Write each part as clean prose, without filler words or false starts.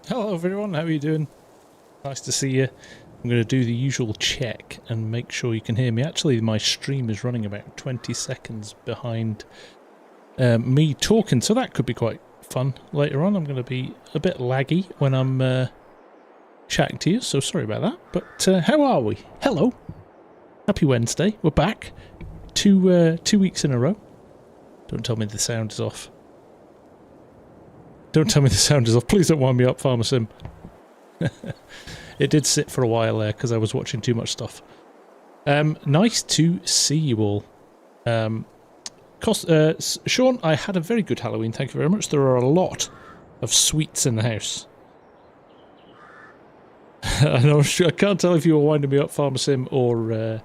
Hello everyone, how are you doing? Nice to see you. I'm going to do the usual check and make sure you can hear me. Actually, my stream is running about 20 seconds behind me talking, so that could be quite fun later on. I'm going to be a bit laggy when I'm chatting to you, so sorry about that. But how are we? Hello. Happy Wednesday. We're back. Two weeks in a row. Don't tell me the sound is off. Don't tell me the sound is off. Please don't wind me up, FarmSim. It did sit for a while there because I was watching too much stuff. Nice to see you all. Sean, I had a very good Halloween, thank you very much. There are a lot of sweets in the house. I can't tell if you were winding me up, FarmSim, or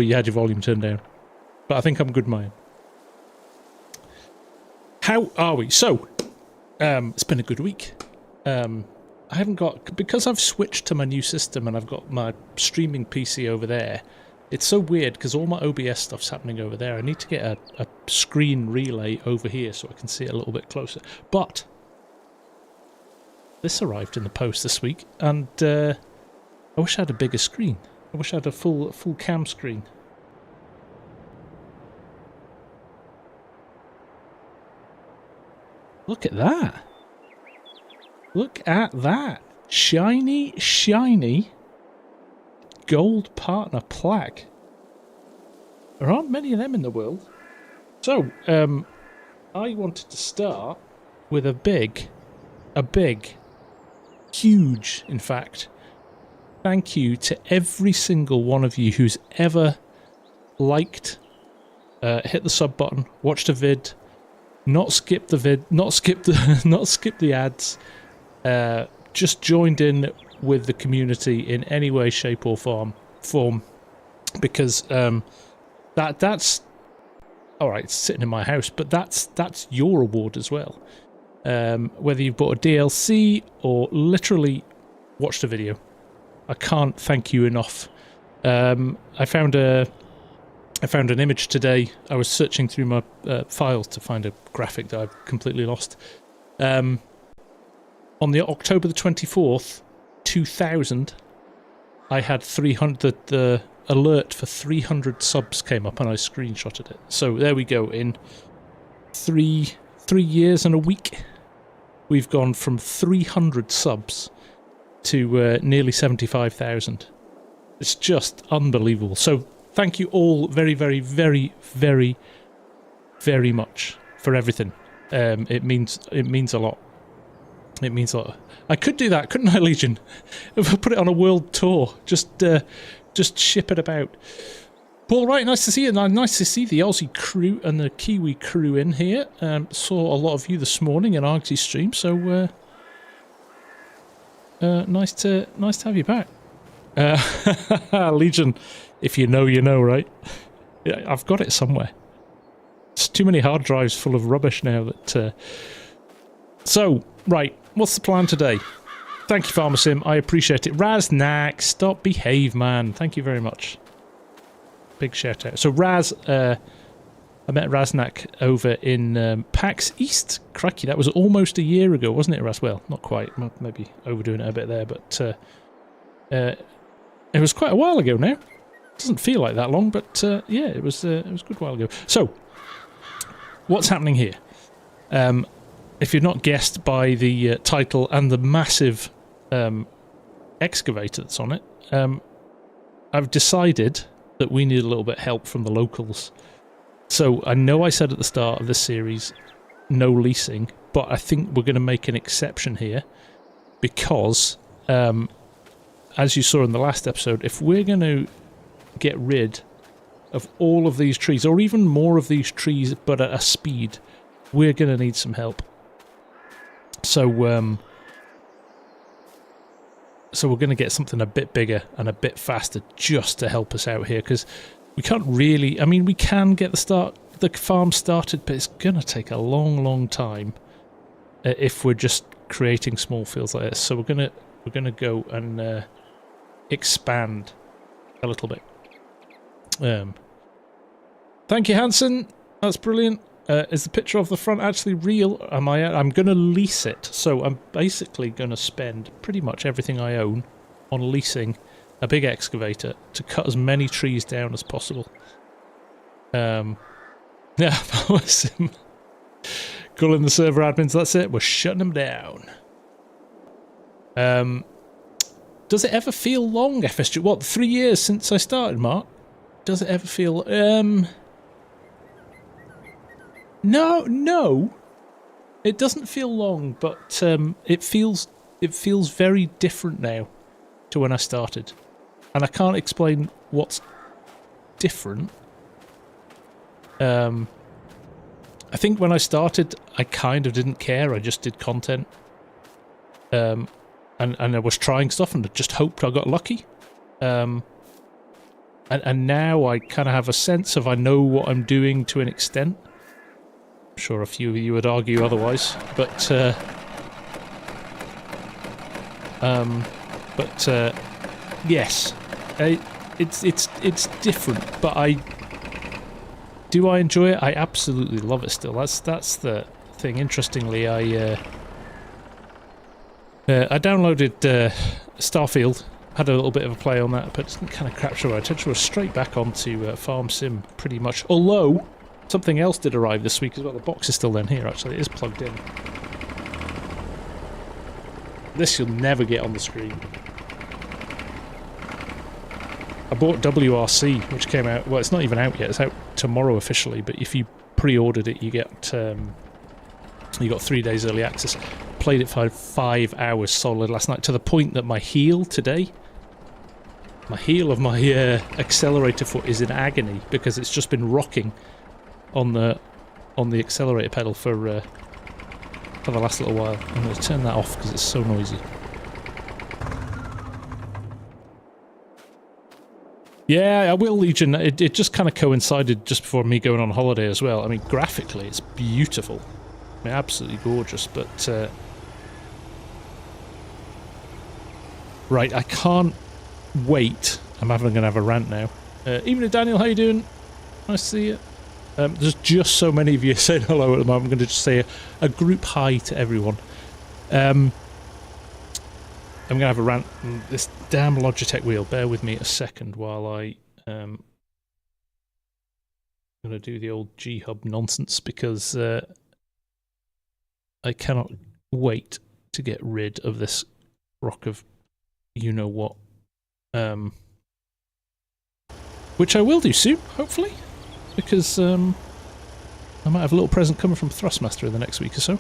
you had your volume turned down. But I think I'm good, mine. How are we? So, it's been a good week. I haven't got... Because I've switched to my new system and I've got my streaming PC over there, it's so weird because all my OBS stuff's happening over there. I need to get a screen relay over here so I can see it a little bit closer. But this arrived in the post this week, and I wish I had a bigger screen. I wish I had a full cam screen. Look at that. Look at that. Shiny, shiny gold partner plaque. There aren't many of them in the world. So, I wanted to start with a big, huge, in fact, thank you to every single one of you who's ever liked, hit the sub button, watched a vid, not skipped the vid, not skipped the ads, just joined in with the community in any way, shape or form, because that's all right. It's sitting in my house, but that's your reward as well. Whether you've bought a DLC or literally watched a video, I can't thank you enough. I found an image today. I was searching through my files to find a graphic that I've completely lost. On the October the 24th, 2000, I had 300. The alert for 300 subs came up, and I screenshotted it. So there we go. In three years and a week, we've gone from 300 subs to nearly 75,000. It's just unbelievable. So thank you all very, very, very, very, very much for everything. It means a lot. It means a lot. I could do that, couldn't I, Legion? If I put it on a world tour, just ship it about. Paul, right, nice to see you. Nice to see the Aussie crew and the Kiwi crew in here. Saw a lot of you this morning in Argsy's stream, so nice to have you back. Legion, if you know, you know, right? Yeah, I've got it somewhere. It's too many hard drives full of rubbish now that... So, right, what's the plan today? Thank you, FarmSim. I appreciate it. Raznak, stop, behave, man. Thank you very much. Big shout out. So, Raz, I met Raznak over in PAX East. Crikey, that was almost a year ago, wasn't it, Raz? Well, not quite. Maybe overdoing it a bit there, but it was quite a while ago now. Doesn't feel like that long, but yeah, it was a good while ago. So, what's happening here? If you're not guessed by the title and the massive excavator that's on it, I've decided that we need a little bit of help from the locals. So I know I said at the start of this series, no leasing, but I think we're going to make an exception here because, as you saw in the last episode, if we're going to get rid of all of these trees, or even more of these trees, but at a speed, we're going to need some help. So, so we're going to get something a bit bigger and a bit faster just to help us out here, because we can't really... I mean, we can get the farm started, but it's going to take a long, long time if we're just creating small fields like this. So we're going to go and expand a little bit. Thank you, Hanson. That's brilliant. is the picture of the front actually real? I'm going to lease it. So I'm basically going to spend pretty much everything I own on leasing a big excavator to cut as many trees down as possible. Yeah, FarmSim. Calling the server admins, that's it. We're shutting them down. Does it ever feel long, FSG? What, 3 years since I started, Mark? Does it ever feel... No. It doesn't feel long, but it feels very different now to when I started. And I can't explain what's different. I think when I started, I kind of didn't care. I just did content. And I was trying stuff and just hoped I got lucky. And now I kind of have a sense of I know what I'm doing to an extent. I'm sure a few of you would argue otherwise, but yes, it's different. But do I enjoy it? I absolutely love it still. That's the thing. Interestingly, I downloaded Starfield, had a little bit of a play on that, but it didn't kind of capture my attention. I was straight back onto FarmSim pretty much. Although something else did arrive this week as well. The box is still in here. Actually, it is plugged in. This you'll never get on the screen. I bought WRC, which came out. Well, it's not even out yet. It's out tomorrow officially. But if you pre-ordered it, you got 3 days early access. Played it for 5 hours solid last night, to the point that my heel today, my heel of my accelerator foot is in agony because it's just been rocking on the accelerator pedal for the last little while. I'm going to turn that off because it's so noisy. Yeah, I will, Legion. It just kind of coincided just before me going on holiday as well. I mean, graphically, it's beautiful. I mean, absolutely gorgeous, but... Right, I can't wait. I'm going to have a rant now. Evening, Daniel, how you doing? Nice to see you. There's just so many of you saying hello at the moment. I'm going to just say a group hi to everyone. I'm going to have a rant. This damn Logitech wheel. Bear with me a second while I... I'm going to do the old G-Hub nonsense because I cannot wait to get rid of this rock of you-know-what. Which I will do soon, hopefully. Because I might have a little present coming from Thrustmaster in the next week or so.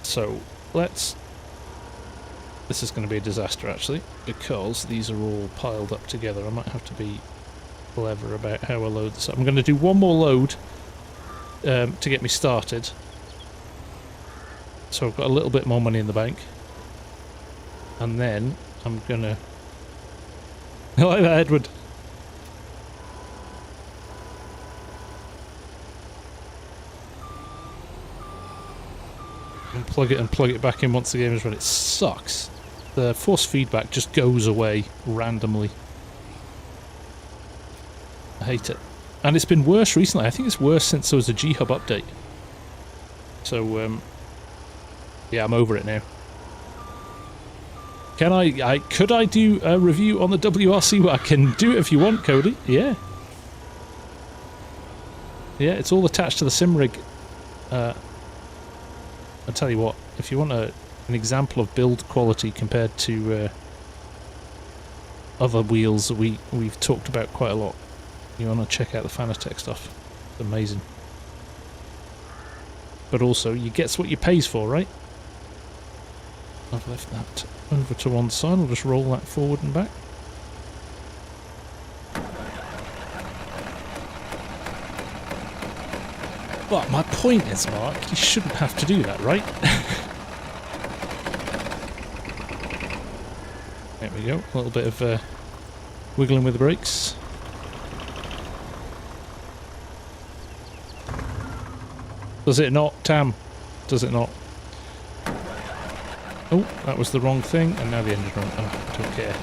So, let's... This is going to be a disaster, actually, because these are all piled up together. I might have to be clever about how I load this up. I'm going to do one more load to get me started. So I've got a little bit more money in the bank. And then I'm going to... I like that, Edward. Unplug it and plug it back in once the game is ready. It sucks. The force feedback just goes away randomly. I hate it. And it's been worse recently. I think it's worse since there was a G-Hub update. So, yeah, I'm over it now. Can could I do a review on the WRC? Well, I can do it if you want, Cody. Yeah. Yeah, it's all attached to the sim rig. I'll tell you what, if you want an example of build quality compared to other wheels that we've talked about quite a lot, you want to check out the Fanatec stuff. It's amazing. But also, you get what you pays for, right? I've left that over to one side. I'll just roll that forward and back. But my point is, Mark, you shouldn't have to do that, right? There we go. A little bit of wiggling with the brakes. Does it not, Tam? Does it not? Oh, that was the wrong thing, and now the engine run. Oh, I don't care.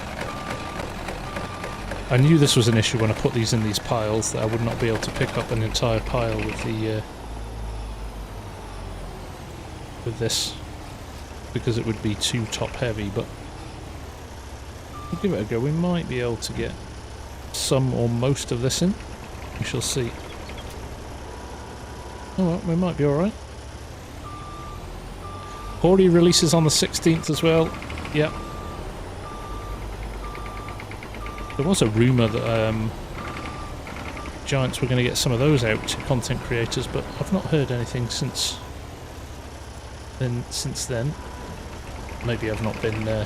I knew this was an issue when I put these in these piles, that I would not be able to pick up an entire pile with the with this, because it would be too top heavy, but we'll give it a go. We might be able to get some or most of this in. We shall see. Oh well, we might be alright. Hori releases on the 16th as well. Yep. There was a rumour that Giants were going to get some of those out to content creators, but I've not heard anything since then. Maybe I've not been...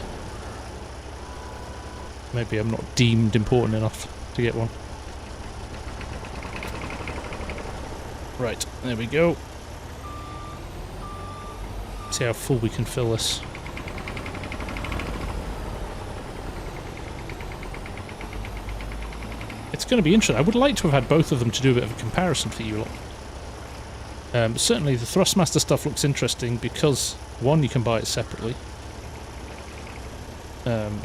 maybe I'm not deemed important enough to get one. Right, there we go. See how full we can fill this. It's going to be interesting. I would like to have had both of them to do a bit of a comparison for you lot. Certainly the Thrustmaster stuff looks interesting because, one, you can buy it separately.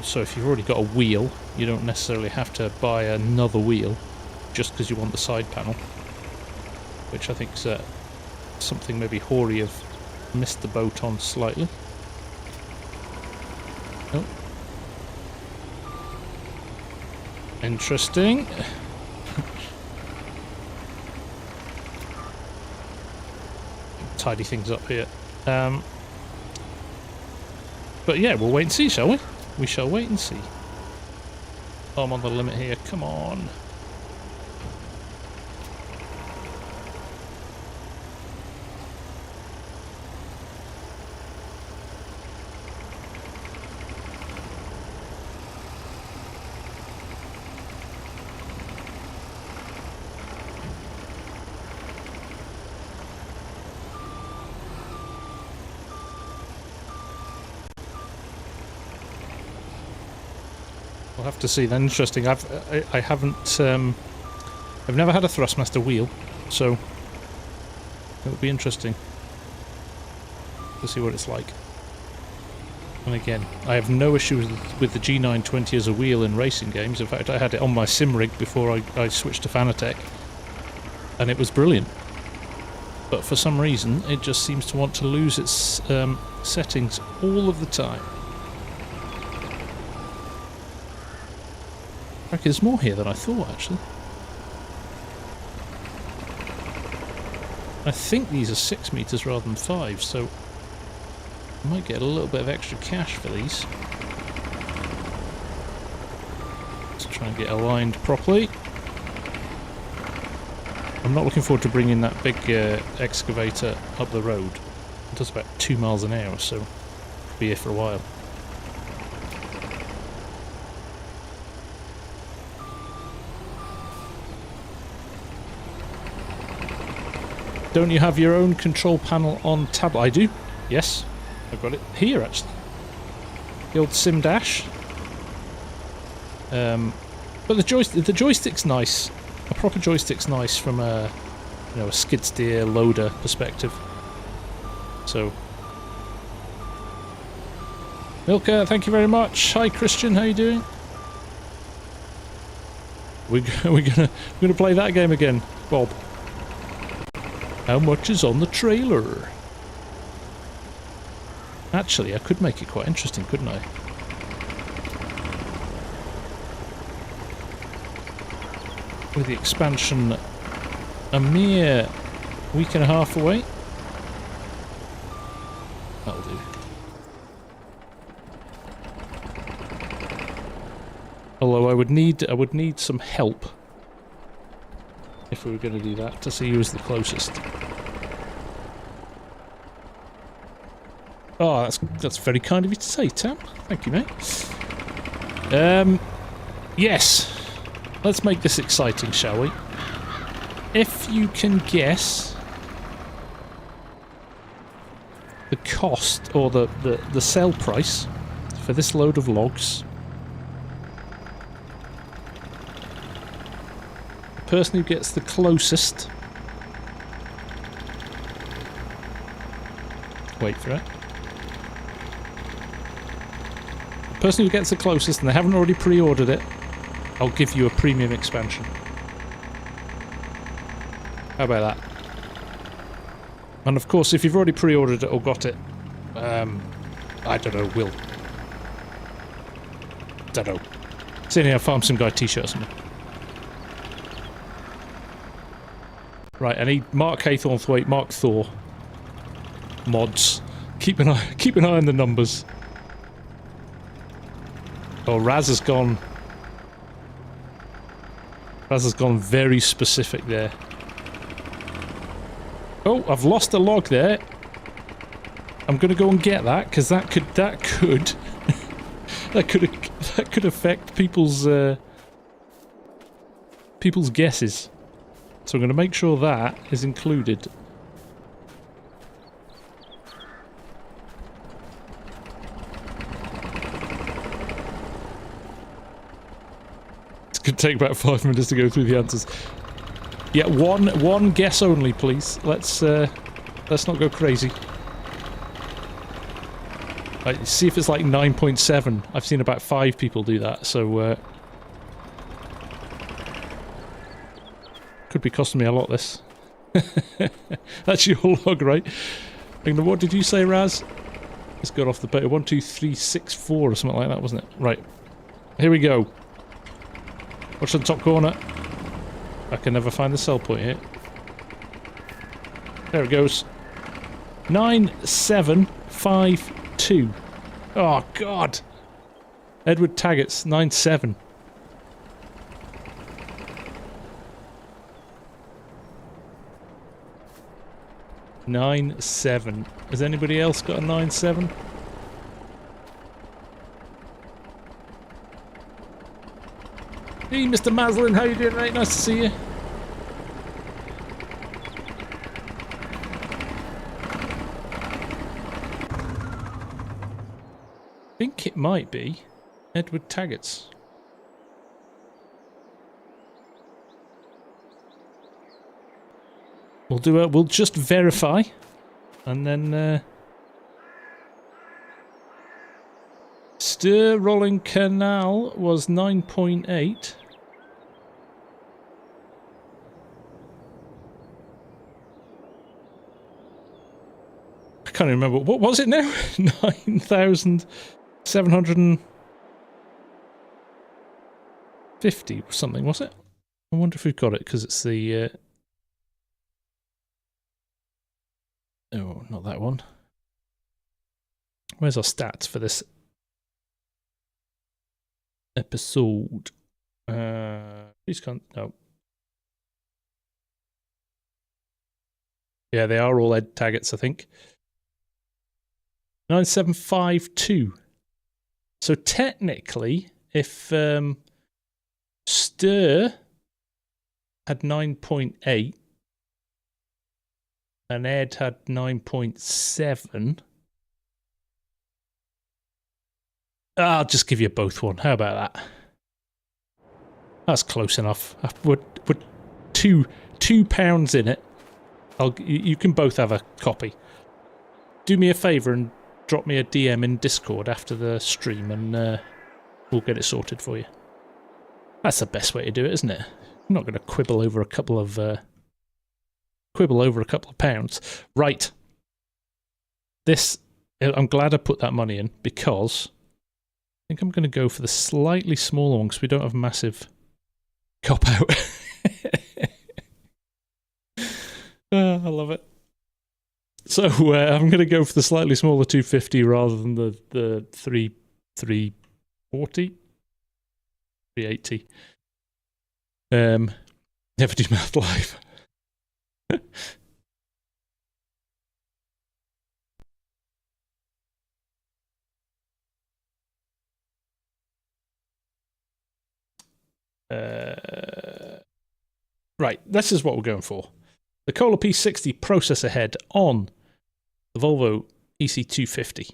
So if you've already got a wheel, you don't necessarily have to buy another wheel just because you want the side panel. Which I think is something maybe Hori have missed the boat on slightly. Oh. Interesting. Tidy things up here. But yeah, we'll wait and see, shall we? We shall wait and see. Oh, I'm on the limit here, come on. We'll have to see then. Interesting. I haven't I've never had a Thrustmaster wheel, so it'll be interesting to see what it's like. And again, I have no issue with the G920 as a wheel in racing games. In fact, I had it on my sim rig before I switched to Fanatec, and it was brilliant. But for some reason, it just seems to want to lose its settings all of the time. Okay, there's more here than I thought, actually. I think these are 6 meters rather than 5, so I might get a little bit of extra cash for these. Let's try and get aligned properly. I'm not looking forward to bringing that big excavator up the road. It does about 2 miles an hour, so it'll be here for a while. Don't you have your own control panel on tablet? I do. Yes, I've got it here actually. The old Sim Dash. But the joystick's nice. A proper joystick's nice from a a skid steer loader perspective. So, Milka, thank you very much. Hi Christian, how you doing? We're gonna play that game again, Bob. How much is on the trailer? Actually, I could make it quite interesting, couldn't I? With the expansion a mere week and a half away. That'll do. Although I would need some help if we were going to do that, to see who was the closest. Oh, that's very kind of you to say, Tam. Thank you, mate. Yes. Let's make this exciting, shall we? If you can guess the cost, or the sell price for this load of logs, the person who gets the closest... Wait for it. The person who gets the closest, and they haven't already pre-ordered it, I'll give you a premium expansion. How about that? And of course, if you've already pre-ordered it or got it, I don't know, we'll... don't know. See any FarmSimGuy t-shirt or something. Right, I need Mark Haythornthwaite, Mark Thor mods. Keep an eye on the numbers. Oh, Raz has gone very specific there. Oh, I've lost a log there. I'm gonna go and get that because that could that could affect people's guesses. So I'm gonna make sure that is included. It's gonna take about 5 minutes to go through the answers. Yeah, one guess only, please. Let's not go crazy. Right, see if it's like 9.7. I've seen about 5 people do that, so could be costing me a lot, this. That's your log, right? And what did you say, Raz? It's got off the bait. 1, 2, 3, 6, 4 or something like that, wasn't it? Right. Here we go. Watch the top corner. I can never find the sell point here. There it goes. 9752. Oh, God. Edward Taggart's 97. Nine seven. Has anybody else got a 9-7? Hey, Mr. Maslin, how you doing, mate? Nice to see you. I think it might be Edward Taggart's. We'll do a, we'll just verify, and then Stir Rolling Canal was 9.8. I can't remember. What was it now? 9,750 or something, was it? I wonder if we've got it, because it's the... oh, not that one. Where's our stats for this episode? Please can't... no. Yeah, they are all Ed Taggart's, I think. 9752. So technically, if Stir had 9.8 and Ed had 9.7, I'll just give you both one. How about that? That's close enough. We're £2 in it. You can both have a copy. Do me a favour and drop me a DM in Discord after the stream, and we'll get it sorted for you. That's the best way to do it, isn't it? I'm not going to quibble over a couple of pounds. Right. This, I'm glad I put that money in, because I think I'm going to go for the slightly smaller one, because we don't have massive cop out. I love it. So I'm going to go for the slightly smaller 250 rather than the 340, 380. Never do math live. Right, this is what we're going for. The Kohler P60 processor head on the Volvo EC250.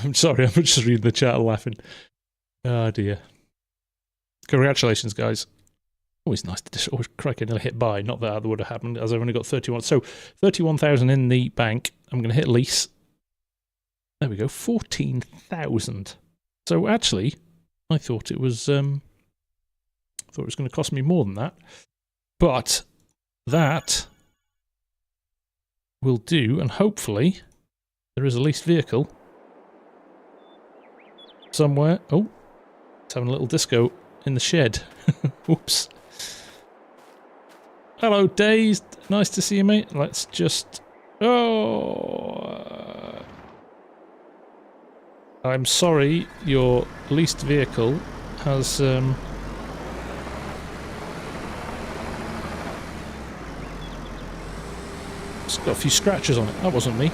I'm sorry, I'm just reading the chat and laughing. Oh dear. Congratulations, guys. Always nice to just always crikey, nearly hit buy. Not that would have happened, as I've only got 31. So 31,000 in the bank. I'm going to hit lease. There we go, 14,000. So actually, I thought it was going to cost me more than that. But that will do, and hopefully there is a leased vehicle somewhere. Oh, it's having a little disco in the shed. Whoops. Hello, Dazed. Nice to see you, mate. Let's just... Oh... I'm sorry, your leased vehicle has... It's got a few scratches on it. That wasn't me.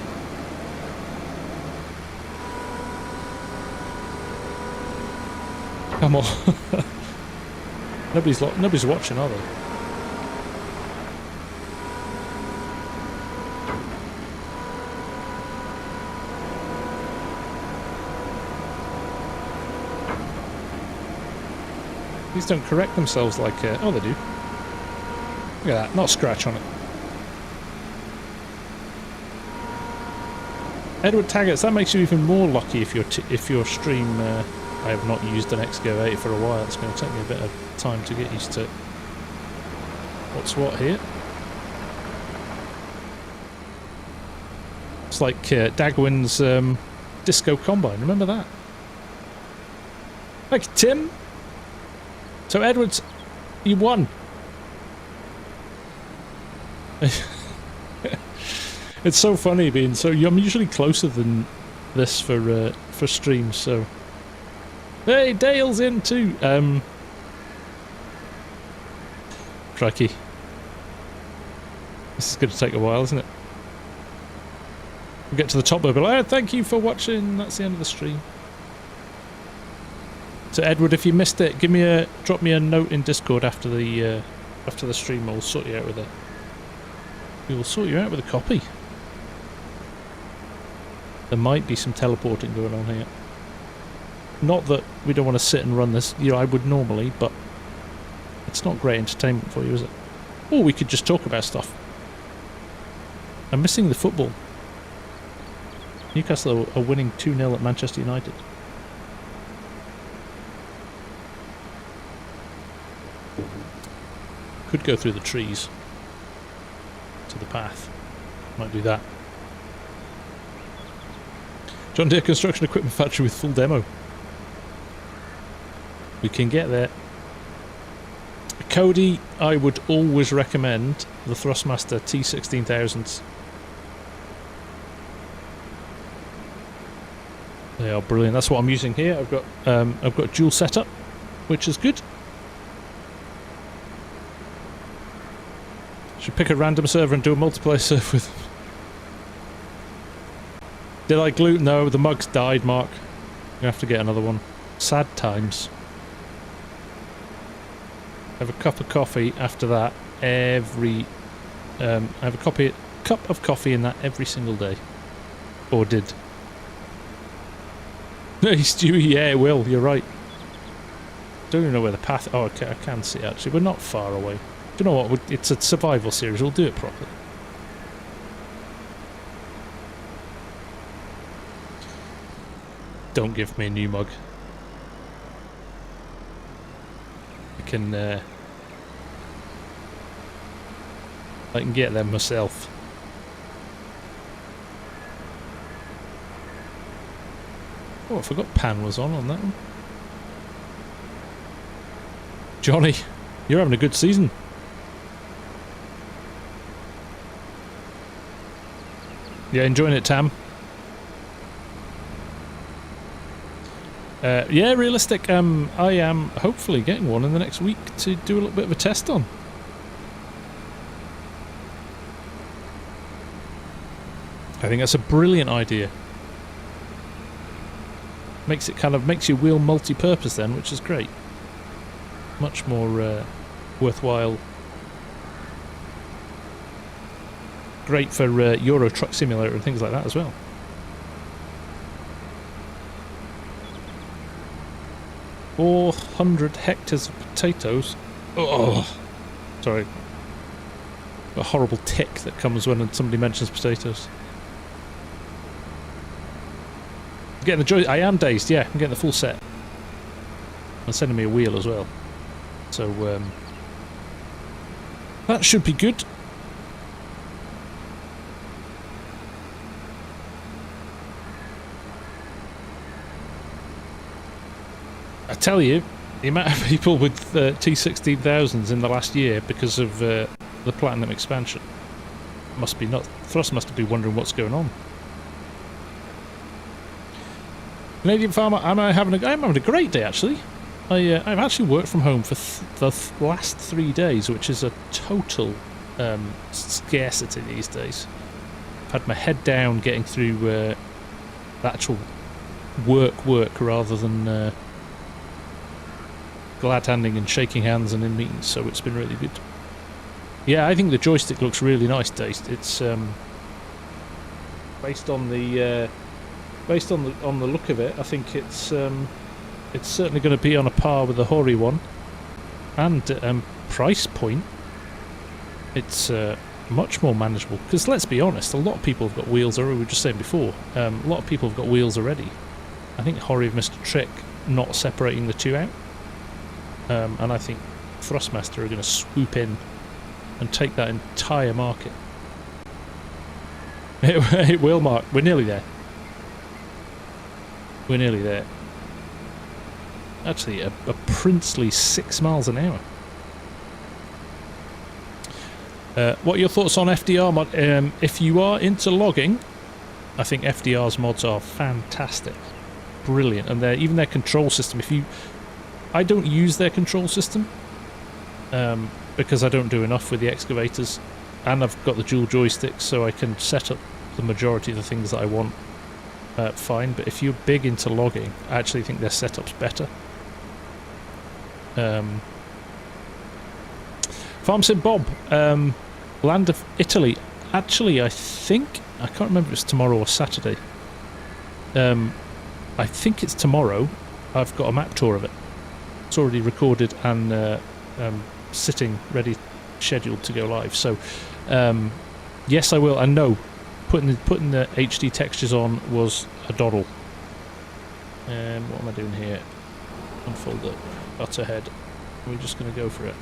Come on. Nobody's watching, are they? These don't correct themselves like... oh, they do. Look at that. Not a scratch on it. Edward Taggarts, that makes you even more lucky if your stream... I have not used an excavator for a while. It's going to take me a bit of time to get used to what's what here. It's like Dagwin's Disco Combine. Remember that? Thank you, Tim. So Edwards, you won. It's so funny being so. I'm usually closer than this for streams. So, hey, Dale's in too. Crikey, this is going to take a while, isn't it? We'll get to the top of it. Oh, thank you for watching. That's the end of the stream. So Edward, if you missed it, drop me a note in Discord after the stream. We'll sort you out with we will sort you out with a copy. There might be some teleporting going on here. Not that we don't want to sit and run this. You know, I would normally, but it's not great entertainment for you, is it? Or we could just talk about stuff. I'm missing the football. Newcastle are winning 2-0 at Manchester United. Could go through the trees to the path. Might do that. John Deere Construction Equipment Factory with full demo. We can get there. Cody, I would always recommend the Thrustmaster T16000s. They are brilliant. That's what I'm using here. I've got dual setup, which is good. Should pick a random server and do a multiplayer server with them. Did I glue? No, the mug's died, Mark. You have to get another one. Sad times. Have a cup of coffee after that every... I have a cup of coffee in that every single day. Or did. Hey Stewie, yeah it will, you're right. Don't even know where the path... Oh, okay, I can see it actually. We're not far away. Do you know what? It's a survival series. We'll do it properly. Don't give me a new mug. I can get them myself. Oh, I forgot Pan was on that one. Johnny, you're having a good season. Yeah, enjoying it, Tam. Yeah, realistic. I am hopefully getting one in the next week to do a little bit of a test on. I think that's a brilliant idea. Makes your wheel multi-purpose then, which is great. Much more worthwhile. Great for Euro Truck Simulator and things like that as well. .400 hectares of potatoes. Oh, sorry. A horrible tick that comes when somebody mentions potatoes. I'm getting the joy. I am dazed, yeah. I'm getting the full set. And sending me a wheel as well. So, that should be good. I tell you, the amount of people with T16,000s in the last year because of the Platinum expansion must be nuts. Thrust must be wondering what's going on. Canadian farmer, I'm having a great day actually. I've actually worked from home for the last 3 days, which is a total scarcity these days. I've had my head down getting through the actual work rather than glad handing and shaking hands and in meetings, so it's been really good. Yeah, I think the joystick looks really nice, Dazed. It's based on the look of it. I think it's certainly going to be on a par with the Hori one, and price point, it's much more manageable. Because let's be honest, a lot of people have got wheels already. We were just saying before, a lot of people have got wheels already. I think Hori have missed a trick not separating the two out, and I think Thrustmaster are going to swoop in and take that entire market. It will, Mark. We're nearly there. We're nearly there. Actually, a princely 6 miles an hour. What are your thoughts on FDR mod? If you are into logging, I think FDR's mods are fantastic, brilliant, and even their control system. I don't use their control system because I don't do enough with the excavators, and I've got the dual joysticks, so I can set up the majority of the things that I want. Fine, but if you're big into logging, I actually think their setup's better. FarmSim Bob, Land of Italy. Actually, I think, I can't remember if it's tomorrow or Saturday. I think it's tomorrow. I've got a map tour of it. It's already recorded and sitting ready, scheduled to go live. So, yes, I will. And no, putting the HD textures on was a doddle. What am I doing here? Unfold the butter head. We're just going to go for it.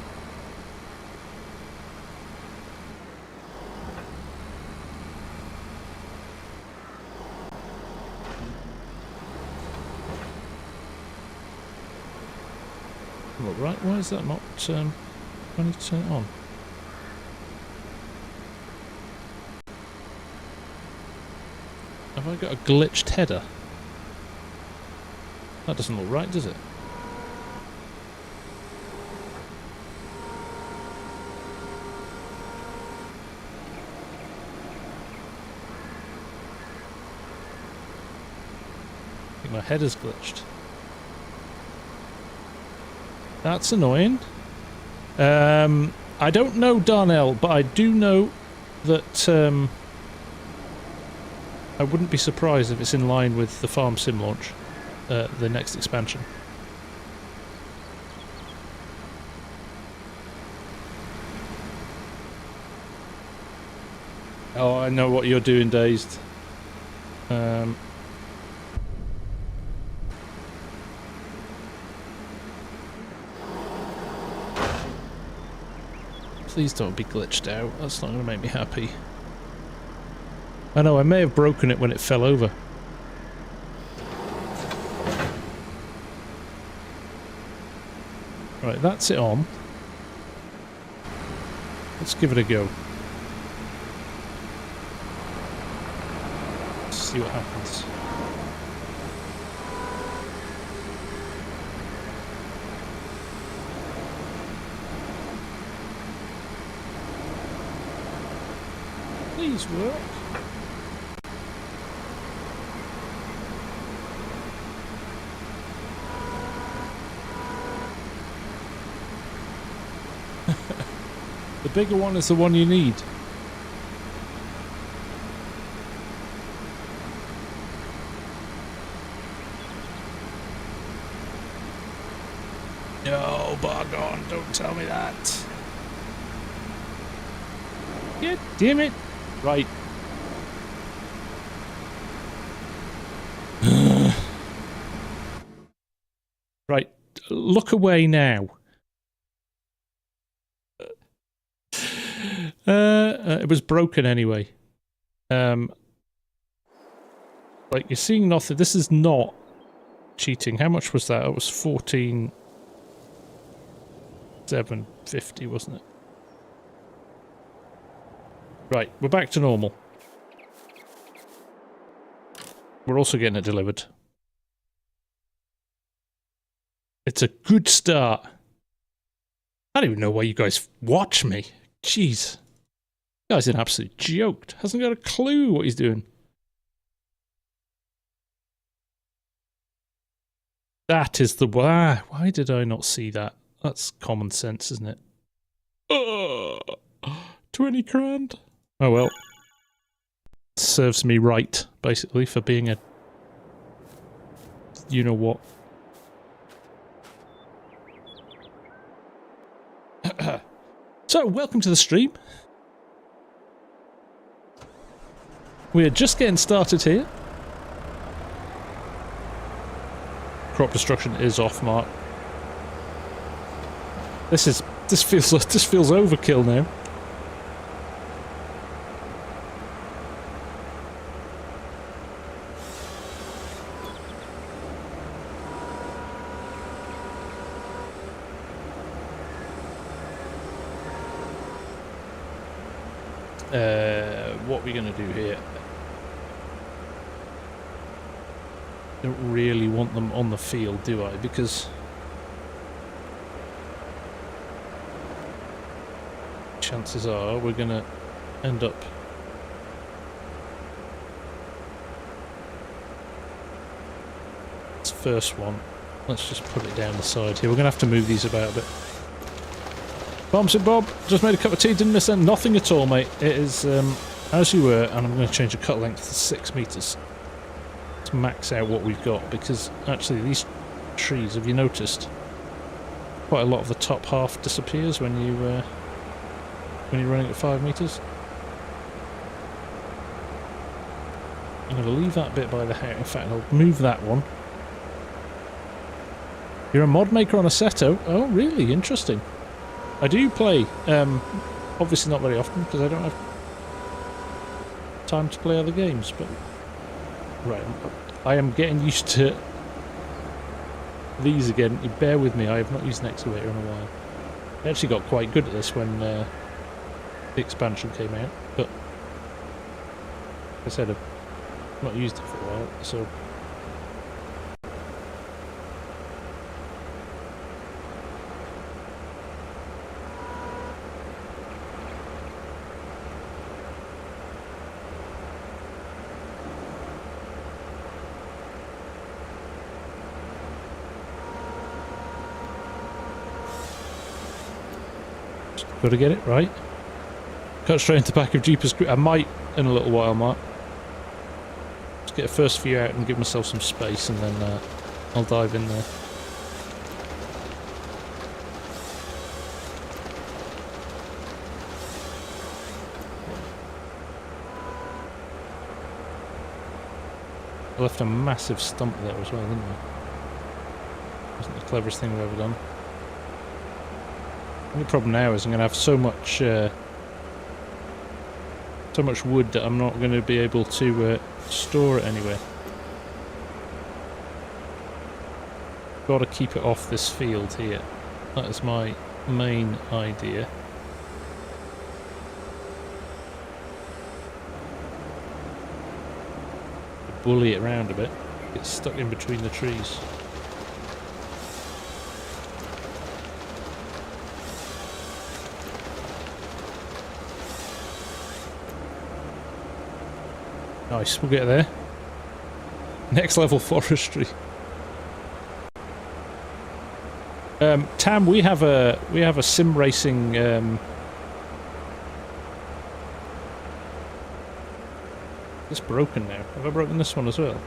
Look, right, why is that not... I need to turn it on. Have I got a glitched header? That doesn't look right, does it? I think my header's glitched. That's annoying. I don't know Darnell, but I do know that I wouldn't be surprised if it's in line with the FarmSim launch, the next expansion. Oh, I know what you're doing, Dazed. Please don't be glitched out. That's not going to make me happy. I know, I may have broken it when it fell over. Right, that's it on. Let's give it a go. Let's see what happens. Please work. The bigger one is the one you need. No, bog on, don't Don't tell me that. God damn it. Right. Right. Look away now. It was broken anyway. Like, you're seeing nothing. This is not cheating. How much was that? It was 14,750, wasn't it? Right, we're back to normal. We're also getting it delivered. It's a good start. I don't even know why you guys watch me. Jeez. You guy's an absolute joke. Hasn't got a clue what he's doing. That is the... Why did I not see that? That's common sense, isn't it? 20 grand. Oh well. Serves me right, basically, for being a... You know what. So, welcome to the stream. We're just getting started here. Crop destruction is off, Mark. This feels overkill now. What are we going to do here? Don't really want them on the field, do I? Because chances are we're going to end up this first one. Let's just put it down the side here. We're going to have to move these about a bit. FarmSim Bob, just made a cup of tea, didn't miss nothing at all, mate. It is as you were, and I'm going to change the cut length to 6 meters to max out what we've got, because actually these trees, have you noticed, quite a lot of the top half disappears when you're running at 5 meters. I'm going to leave that bit by the house. In fact, I'll move that one. You're a mod maker on a Seto? Oh, really? Interesting. I do play, obviously not very often because I don't have time to play other games, but right, I am getting used to these again. You bear with me, I have not used an excavator in a while. I actually got quite good at this when the expansion came out, but like I said, I've not used it for a while, so... Got to get it right. Cut straight into the back of Jeepers. I might in a little while, Mark. Let's get the first few out and give myself some space, and then I'll dive in there. I left a massive stump there as well, didn't I? Wasn't the cleverest thing we've ever done. The only problem now is I'm going to have so much wood that I'm not going to be able to store it anywhere. Got to keep it off this field here. That is my main idea. Bully it around a bit. Get stuck in between the trees. Nice, we'll get there. Next level forestry. Tam, we have a sim racing it's broken now. Have I broken this one as well?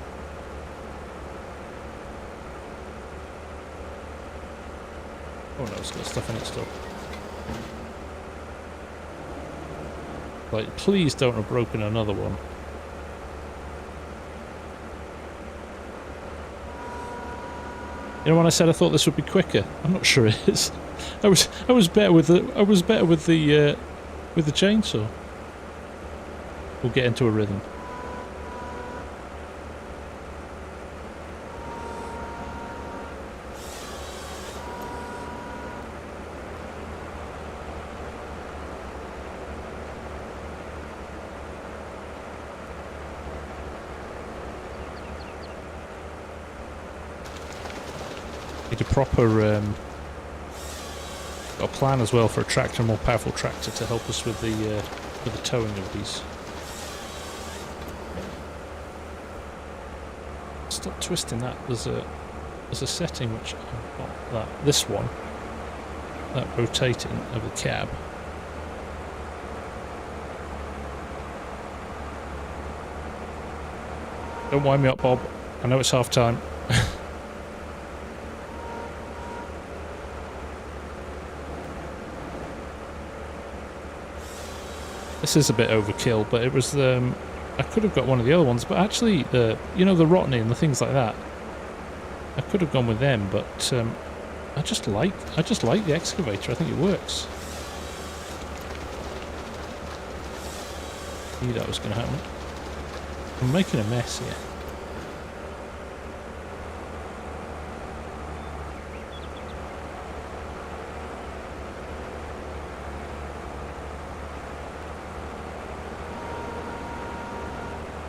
Oh no, it's got stuff in it still. Like, please don't have broken another one. You know, when I said I thought this would be quicker, I'm not sure it is. I was better with the chainsaw. We'll get into a rhythm. Need a proper got a plan as well for a tractor, a more powerful tractor, to help us with the towing of these. Stop twisting that. There's a setting which I've got this one, that rotating of the cab. Don't wind me up, Bob. I know it's half time. This is a bit overkill, but it was I could have got one of the other ones, but actually you know, the Rotney and the things like that, I could have gone with them, but I just like the excavator. I think it works. I knew that was going to happen. I'm making a mess here.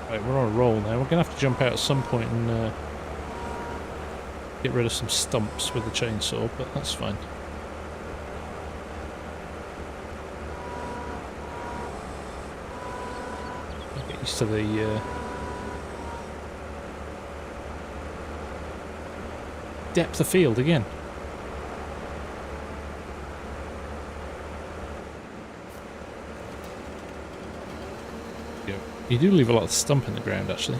Right, we're on a roll now. We're going to have to jump out at some point and get rid of some stumps with the chainsaw, but that's fine. I'll get used to the depth of field again. You do leave a lot of stump in the ground, actually.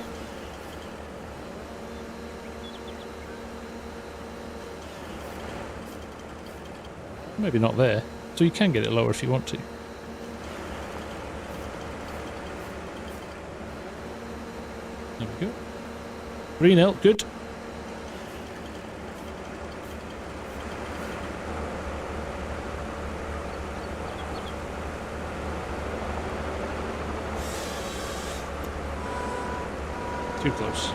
Maybe not there, so you can get it lower if you want to. There we go. 3-0, good. Too close.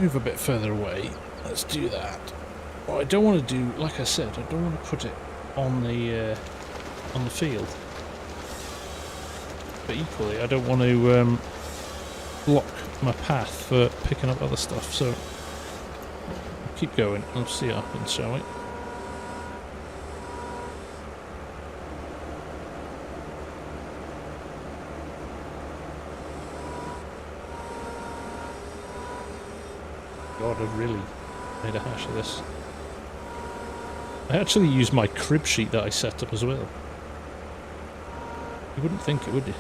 Move a bit further away. Let's do that. What I don't want to do, like I said, I don't want to put it on the field. But equally, I don't want to block my path for picking up other stuff, so keep going. Let's see what happens, shall we? God, I've really made a hash of this. I actually used my crib sheet that I set up as well. You wouldn't think it, would you?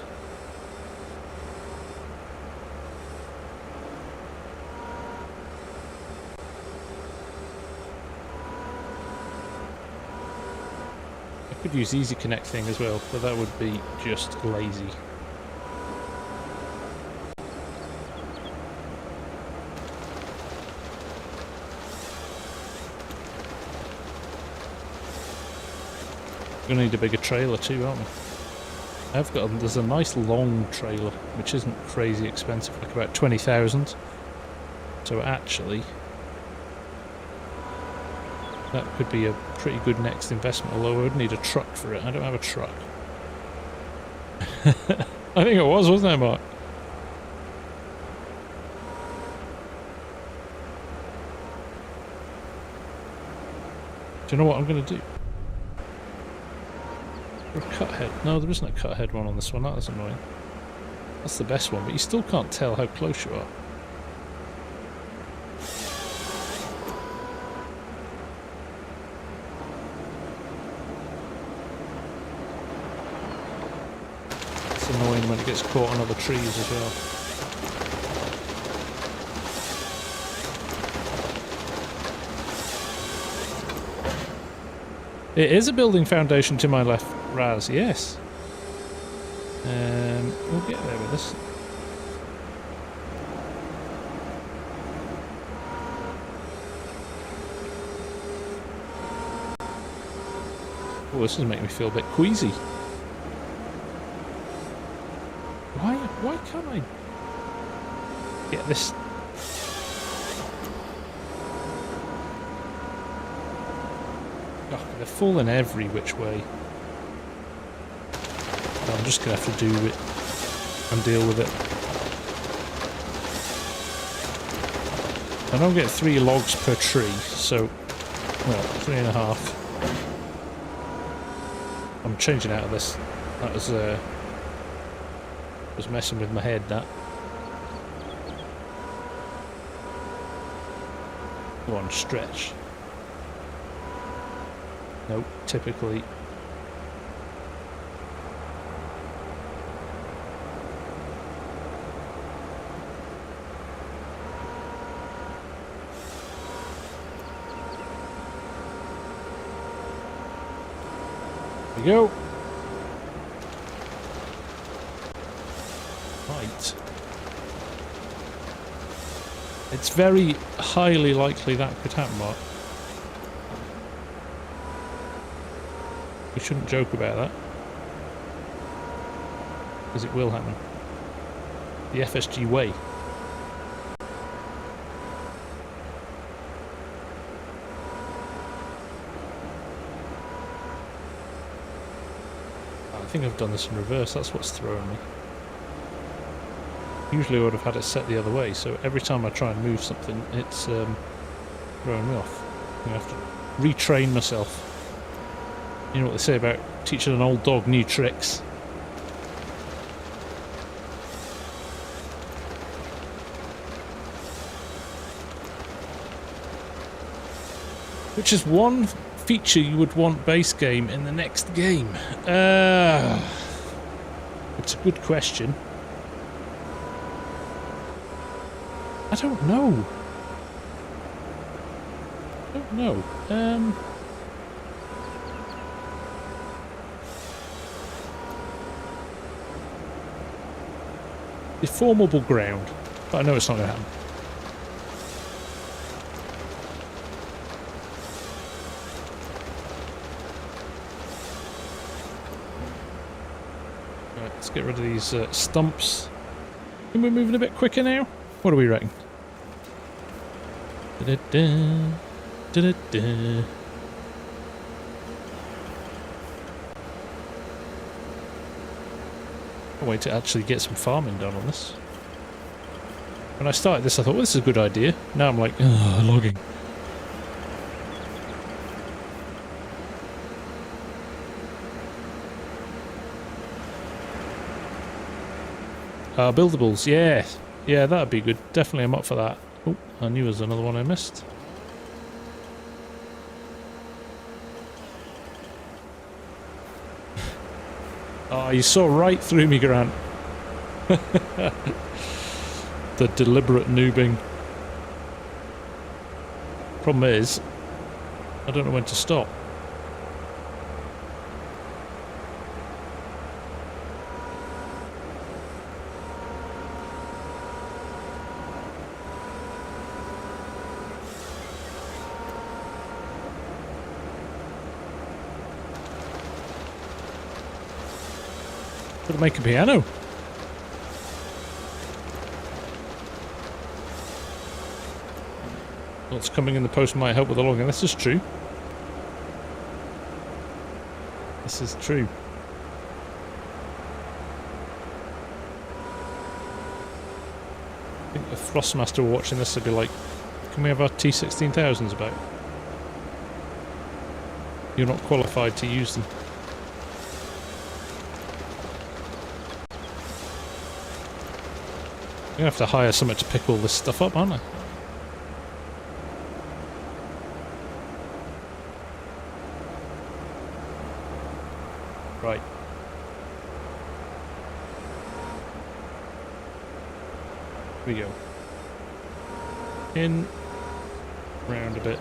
Could use easy connect thing as well, but that would be just lazy. We're gonna need a bigger trailer too, aren't we? There's a nice long trailer which isn't crazy expensive, like about 20,000. So actually that could be a pretty good next investment, although I would need a truck for it. I don't have a truck. I think it was, wasn't it, Mark? Do you know what I'm going to do? A cut head. No, there isn't a cut head one on this one. That is annoying. That's the best one, but you still can't tell how close you are. annoying when it gets caught on other trees as well. It is a building foundation to my left, Raz, yes. We'll get there with this. Oh, this is making me feel a bit queasy. Why can't I get this? Oh, they're falling every which way. I'm just gonna have to do it and deal with it. I don't get 3 logs per tree, so well, 3.5. I'm changing out of this. That was messing with my head, that. Go on, stretch. Nope, typically. There we go. Right. It's very highly likely that could happen, Mark. We shouldn't joke about that. Because it will happen. The FSG way. I think I've done this in reverse, that's what's throwing me. Usually I would have had it set the other way, so every time I try and move something, it's throwing me off. I have to retrain myself. You know what they say about teaching an old dog new tricks. Which is one feature you would want base game in the next game. It's a good question. I don't know. Deformable ground, but I know it's not going to happen. Right, let's get rid of these stumps. And we're moving a bit quicker now. What do we reckon? Da-da-da, da-da-da. I'll wait to actually get some farming done on this. When I started this I thought, well, this is a good idea. Now I'm like, ugh, logging. Buildables, yeah. Yeah, that'd be good. Definitely I'm up for that. Oh, I knew there was another one I missed. Oh, you saw right through me, Grant. The deliberate noobing. Problem is, I don't know when to stop. Gotta make a piano. What's coming in the post might help with the logging. This is true. This is true. I think if Frostmaster were watching this, they'd be like, can we have our T16,000s about? You're not qualified to use them. I'm gonna have to hire someone to pick all this stuff up, aren't I? Right. Here we go. In, round a bit.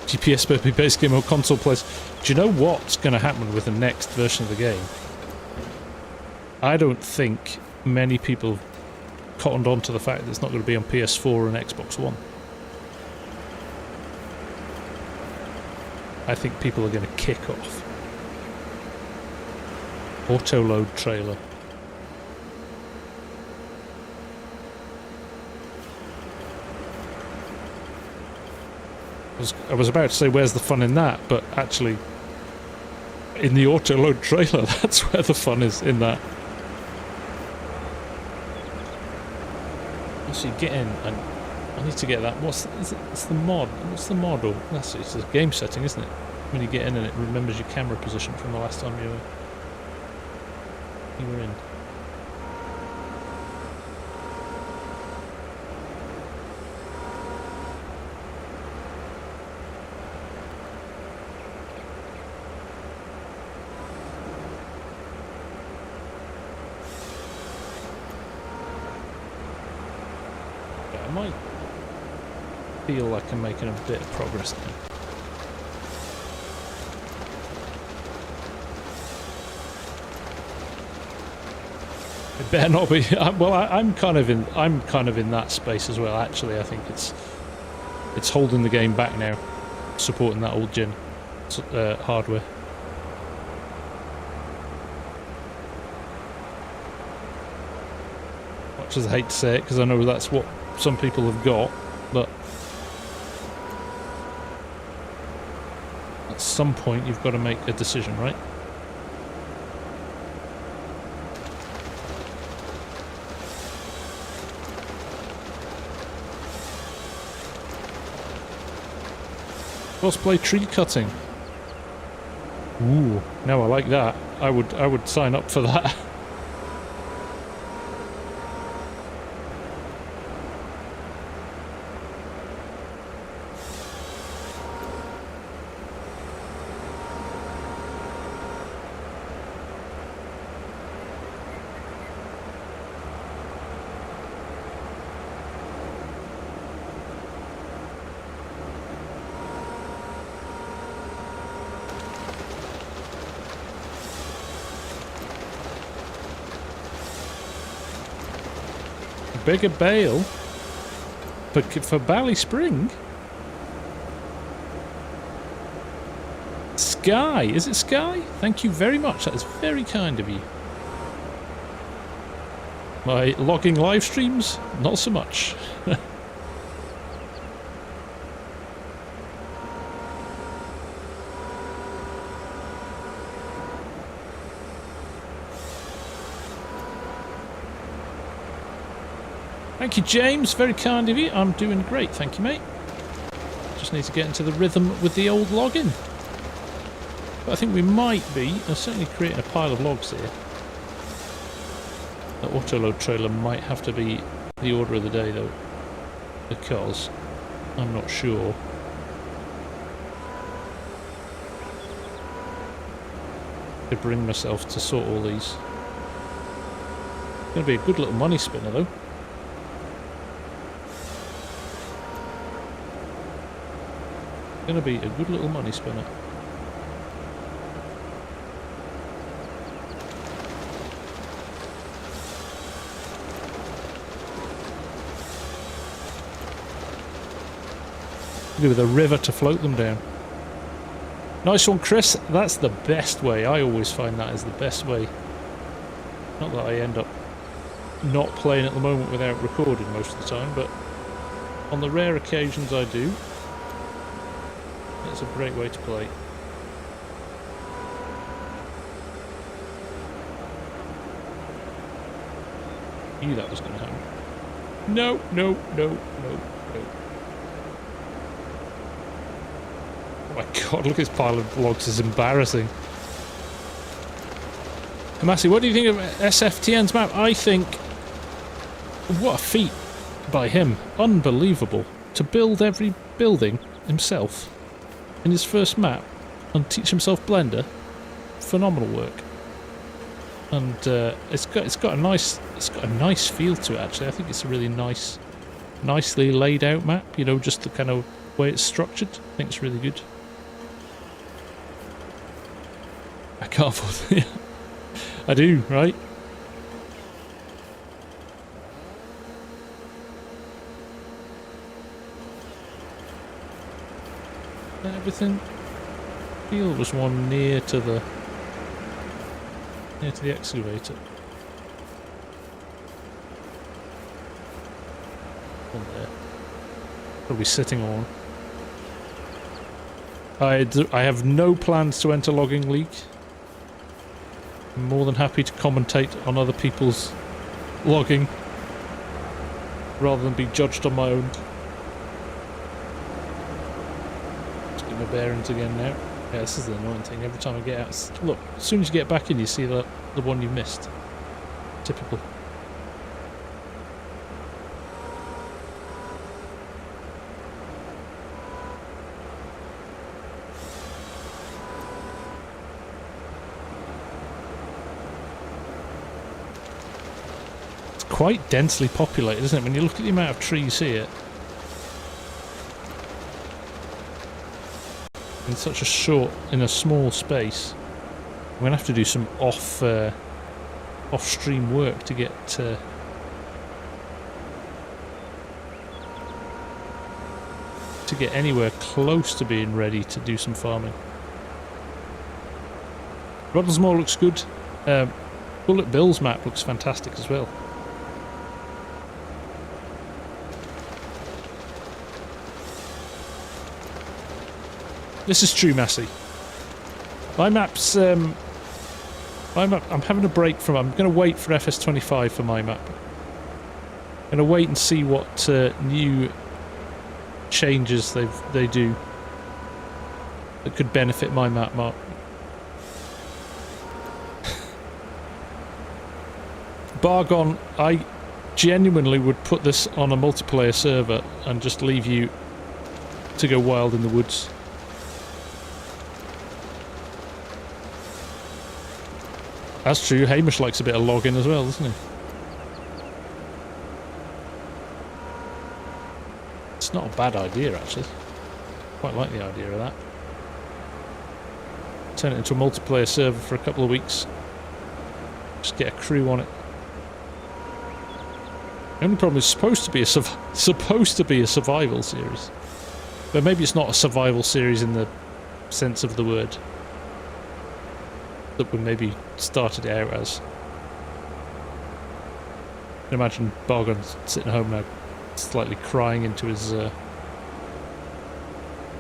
GPS Burpee base game or console plays. Do you know what's going to happen with the next version of the game? I don't think many people cottoned on to the fact that it's not going to be on PS4 and Xbox One. I think people are going to kick off. Auto-load trailer. I was about to say, where's the fun in that? But actually, in the auto-load trailer, that's where the fun is, in that. So you get in, and I need to get that. It's the mod. What's the mod? Or it's a game setting, isn't it? When you get in and it remembers your camera position from the last time you were in. I might feel like I'm making a bit of progress now. It better not be. Well, I'm kind of in that space as well. Actually, I think it's holding the game back now, supporting that old gen hardware. Much as I hate to say it, because I know that's what some people have got, but at some point you've got to make a decision, right? Cosplay tree cutting. Ooh, now I like that. I would sign up for that. Bigger bale for Bally Spring. Sky, is it Sky? Thank you very much. That is very kind of you. My logging live streams, not so much. Thank you, James. Very kind of you. I'm doing great. Thank you, mate. Just need to get into the rhythm with the old logging. But I think we might be. I'm certainly creating a pile of logs here. The auto-load trailer might have to be the order of the day, though. Because I'm not sure. I could bring myself to sort all these. It's going to be a good little money spinner, though. Gonna be a good little money spinner. With a river to float them down. Nice one, Chris. That's the best way. I always find that is the best way. Not that I end up not playing at the moment without recording most of the time, but on the rare occasions I do. It's a great way to play. Knew that was going to happen. No, no, no, no, no. Oh my god, look at this pile of logs, it's embarrassing. Hamasi, what do you think of SFTN's map? I think... what a feat by him. Unbelievable. to build every building himself in his first map and teach himself Blender. Phenomenal work. And it's got a nice feel to it actually. I think it's a really nicely laid out map, you know, just the kind of way it's structured. I think it's really good. I can't afford it. I do, right? Everything. Field was one near to the excavator. One there. Probably sitting on. I have no plans to enter Logging League. I'm more than happy to commentate on other people's logging rather than be judged on my own. Just get my bearings again now. Yeah, this is the annoying thing. Every time I get out, look, as soon as you get back in, you see the one you missed. Typical. It's quite densely populated, isn't it? When you look at the amount of trees here. In such in a small space. I'm gonna have to do some off-stream work to get anywhere close to being ready to do some farming. Roddlesmore looks good. Bullet Bill's map looks fantastic as well. This is true, Massey. My map's I'm having a break from. I'm going to wait for FS25 for my map. I'm going to wait and see what new changes they do that could benefit my map, Mark. Bargon, I genuinely would put this on a multiplayer server and just leave you to go wild in the woods. That's true, Hamish likes a bit of logging as well, doesn't he? It's not a bad idea, actually. Quite like the idea of that. Turn it into a multiplayer server for a couple of weeks. Just get a crew on it. The only problem is supposed to be a survival series. But maybe it's not a survival series in the sense of the word that we maybe started it out as. I can imagine Bargon sitting home now, slightly crying into his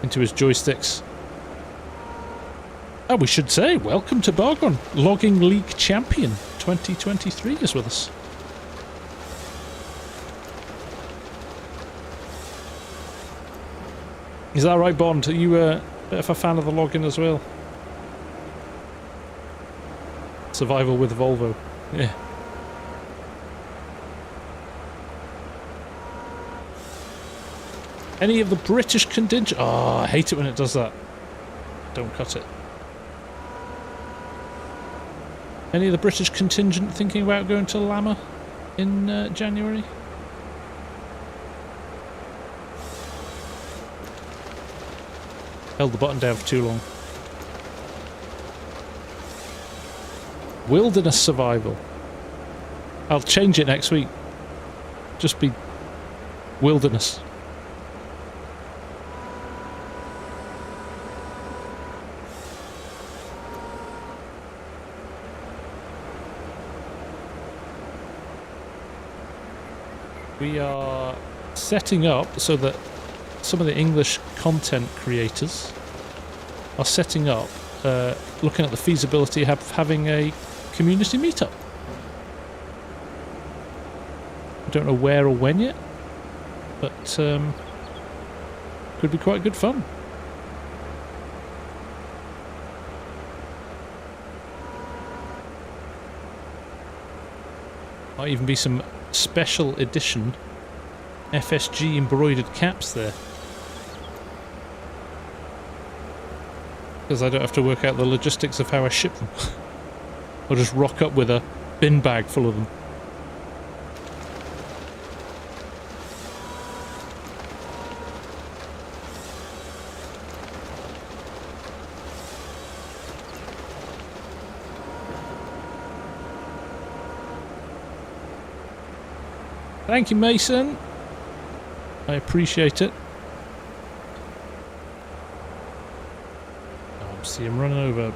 joysticks. Oh, we should say, welcome to Bargon. Logging League Champion 2023 is with us. Is that right, Bond? Are you a bit of a fan of the logging as well? Survival with Volvo. Yeah. Any of the British contingent? Oh, I hate it when it does that. Don't cut it. Any of the British contingent thinking about going to Lama in January? Held the button down for too long. Wilderness survival. I'll change it next week. Just be wilderness. We are setting up so that some of the English content creators are setting up, looking at the feasibility of having a community meetup. I don't know where or when yet, but could be quite good fun. Might even be some special edition FSG embroidered caps there. Because I don't have to work out the logistics of how I ship them. I'll just rock up with a bin bag full of them. Thank you, Mason. I appreciate it. Oh, see him running over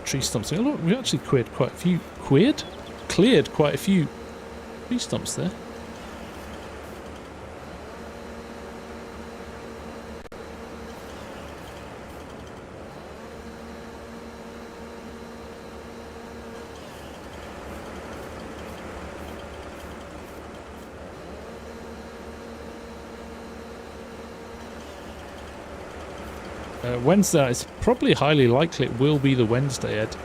tree stumps. Oh, look, we actually cleared quite a few. Cleared quite a few tree stumps there. Wednesday, it's probably highly likely it will be the Wednesday, Ed.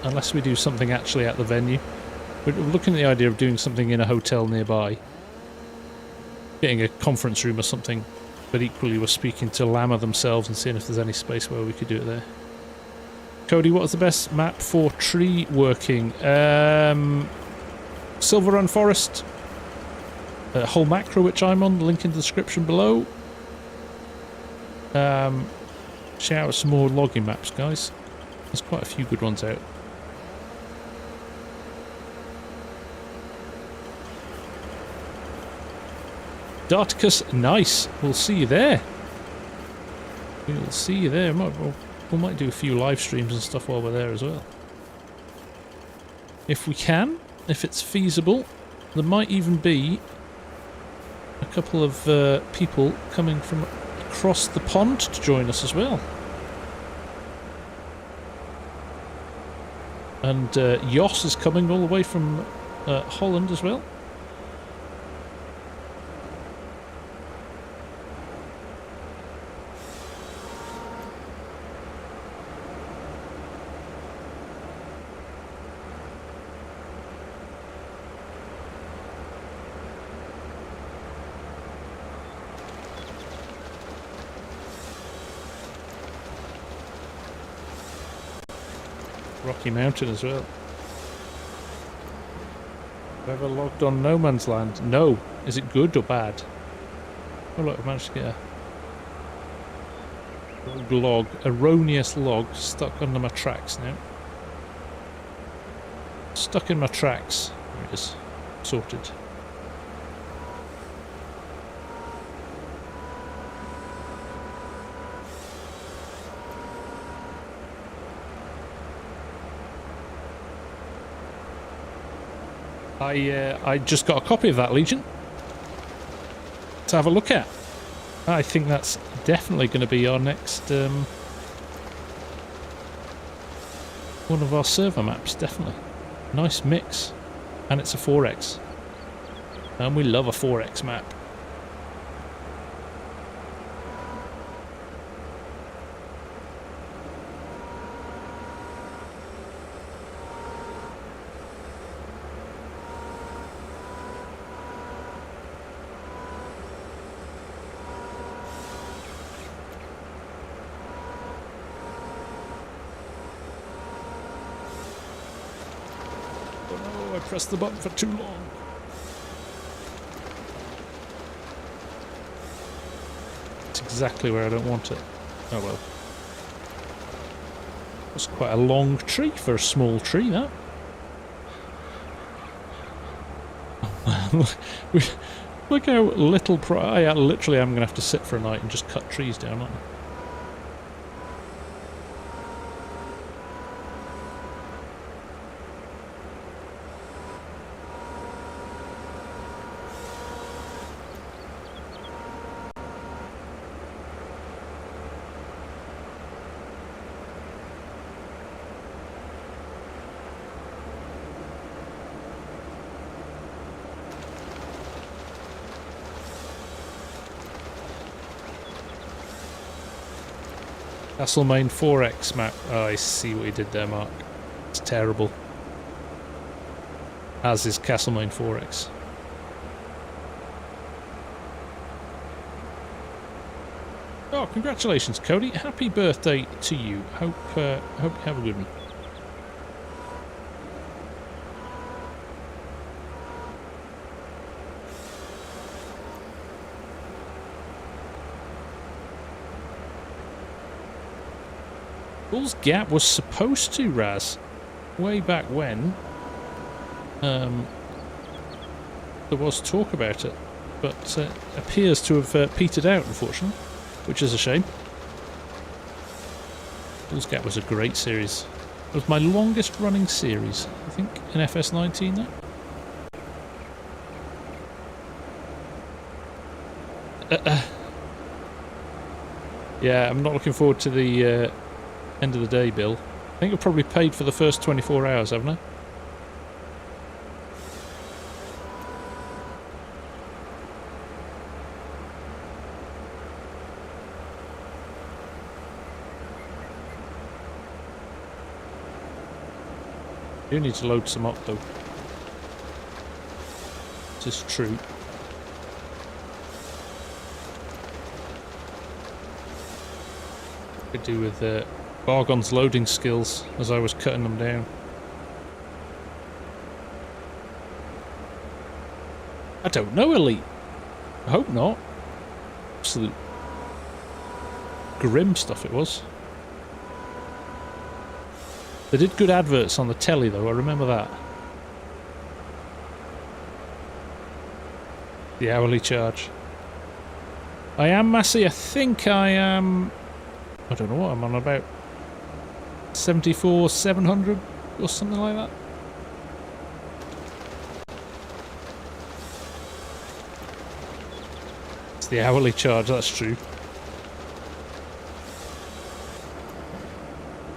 Unless we do something actually at the venue. We're looking at the idea of doing something in a hotel nearby. Getting a conference room or something. But equally we're speaking to Llama themselves and seeing if there's any space where we could do it there. Cody, what is the best map for tree working? Silver Run Forest. Whole macro which I'm on, link in the description below. Shout out some more logging maps, guys. There's quite a few good ones out. Darticus, nice. We'll see you there. We'll see you there. We might do a few live streams and stuff while we're there as well. If we can, if it's feasible. There might even be a couple of people coming from across the pond to join us as well. And Jos is coming all the way from Holland as well. Rocky Mountain as well. Have I ever logged on No Man's Land? No. Is it good or bad? Oh look, I've managed to get a log, erroneous log, stuck under my tracks now. Stuck in my tracks. There it is. Sorted. I just got a copy of that, Legion, to have a look at. I think that's definitely going to be our next one of our server maps, definitely. Nice mix. And it's a 4X. And we love a 4X map. Oh no, I pressed the button for too long. It's exactly where I don't want it. Oh well. That's quite a long tree for a small tree, that. Oh man, look how little I literally am going to have to sit for a night and just cut trees down, aren't I? Castlemaine 4X map. Oh, I see what you did there, Mark. It's terrible. As is Castlemaine 4X. Oh, congratulations, Cody. Happy birthday to you. Hope you have a good one. Bull's Gap was supposed to, Raz, way back when. There was talk about it, but appears to have petered out, unfortunately, which is a shame. Bull's Gap was a great series. It was my longest running series, I think, in FS19 there. Yeah, I'm not looking forward to the end of the day, Bill. I think I've probably paid for the first 24 hours, haven't I? I do need to load some up, though. This is true. Could do with Bargon's loading skills as I was cutting them down. I don't know, Elite. I hope not. Absolute grim stuff it was. They did good adverts on the telly, though, I remember that. The hourly charge. I am, Massey, I think I am... I don't know what I'm on about. 74,700 or something like that. It's the hourly charge, that's true.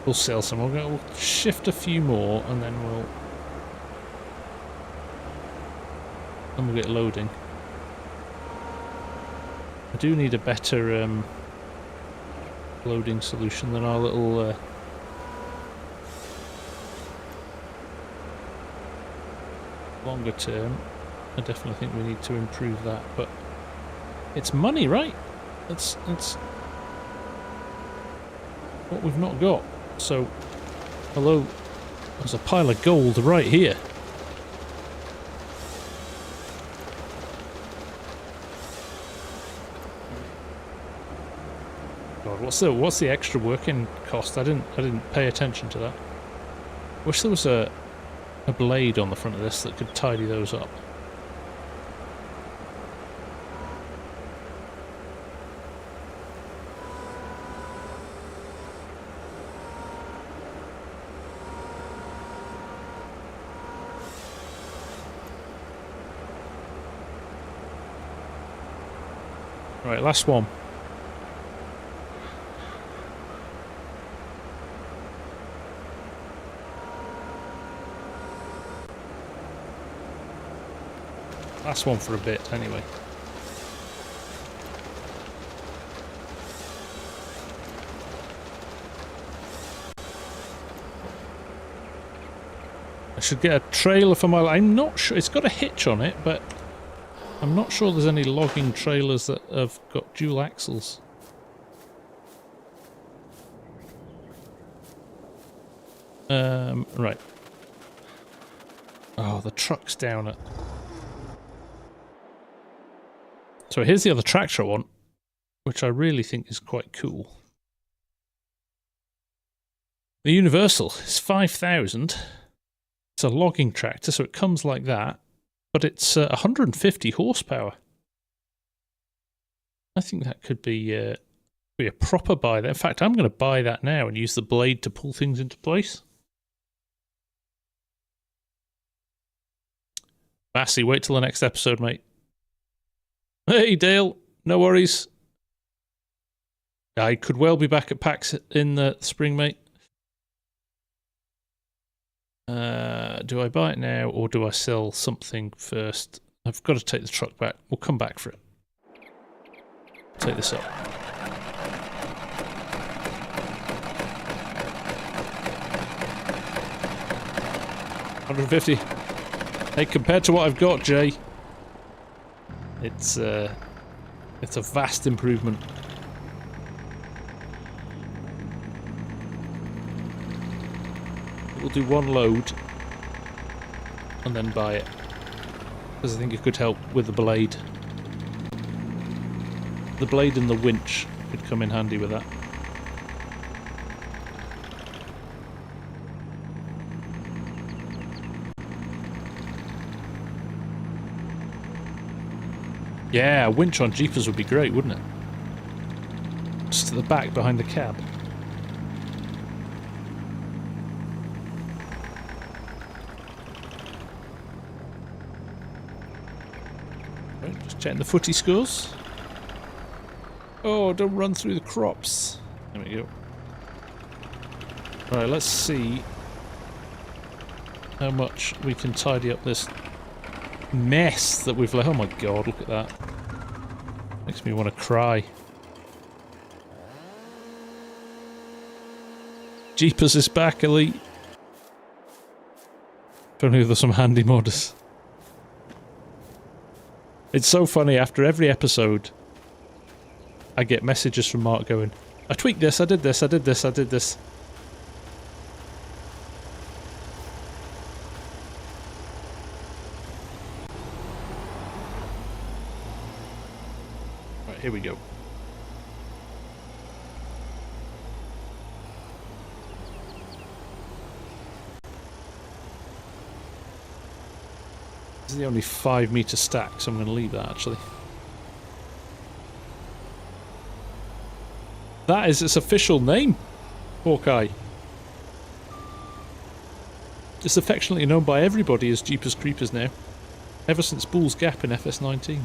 We'll sell some. We'll shift a few more, and then we'll get loading. I do need a better loading solution than our little longer term. I definitely think we need to improve that, but it's money, right? It's what we've not got. So, hello, there's a pile of gold right here. God, what's the extra working cost? I didn't pay attention to that. Wish there was a blade on the front of this that could tidy those up. Right, last one. Last one for a bit, anyway. I should get a trailer for my... I'm not sure... It's got a hitch on it, but I'm not sure there's any logging trailers that have got dual axles. Right. Oh, the truck's down at... So here's the other tractor I want, which I really think is quite cool. The Universal is 5,000. It's a logging tractor, so it comes like that, but it's 150 horsepower. I think that could be a proper buy there. In fact, I'm going to buy that now and use the blade to pull things into place. Massey, wait till the next episode, mate. Hey, Dale. No worries. I could well be back at PAX in the spring, mate. Do I buy it now, or do I sell something first? I've got to take the truck back. We'll come back for it. Take this up. $150. Hey, compared to what I've got, Jay, it's a vast improvement. We'll do one load and then buy it, because I think it could help with the blade. The blade and the winch could come in handy with that. Yeah, a winch on Jeepers would be great, wouldn't it? Just to the back behind the cab. Right, just checking the footy scores. Oh, don't run through the crops. There we go. Right, let's see how much we can tidy up this mess that we've left. Oh my god, look at that. Makes me want to cry. Jeepers is back, Elite. If only there's some handy modders. It's so funny, after every episode I get messages from Mark going, I tweaked this, I did this, I did this, I did this. Right, here we go. This is the only 5 meter stack, so I'm going to leave that actually. That is its official name, Hawkeye. It's affectionately known by everybody as Jeepers Creepers now, ever since Bull's Gap in FS19.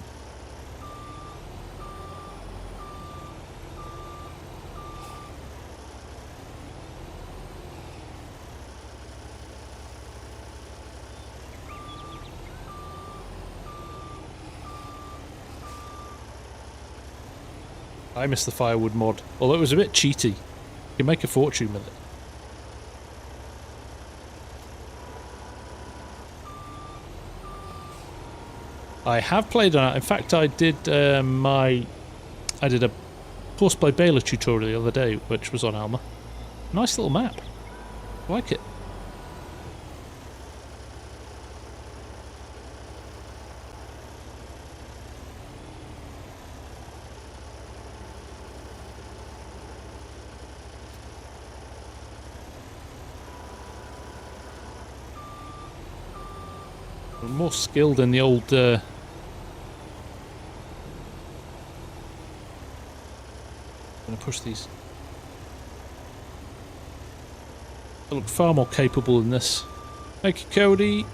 I miss the firewood mod, although it was a bit cheaty. You can make a fortune with it. I have played on it. In fact, I did a horseplay baler tutorial the other day, which was on Alma. Nice little map. I like it. I'm more skilled in the old I'm gonna push these. I look far more capable in this. Thank you, Cody.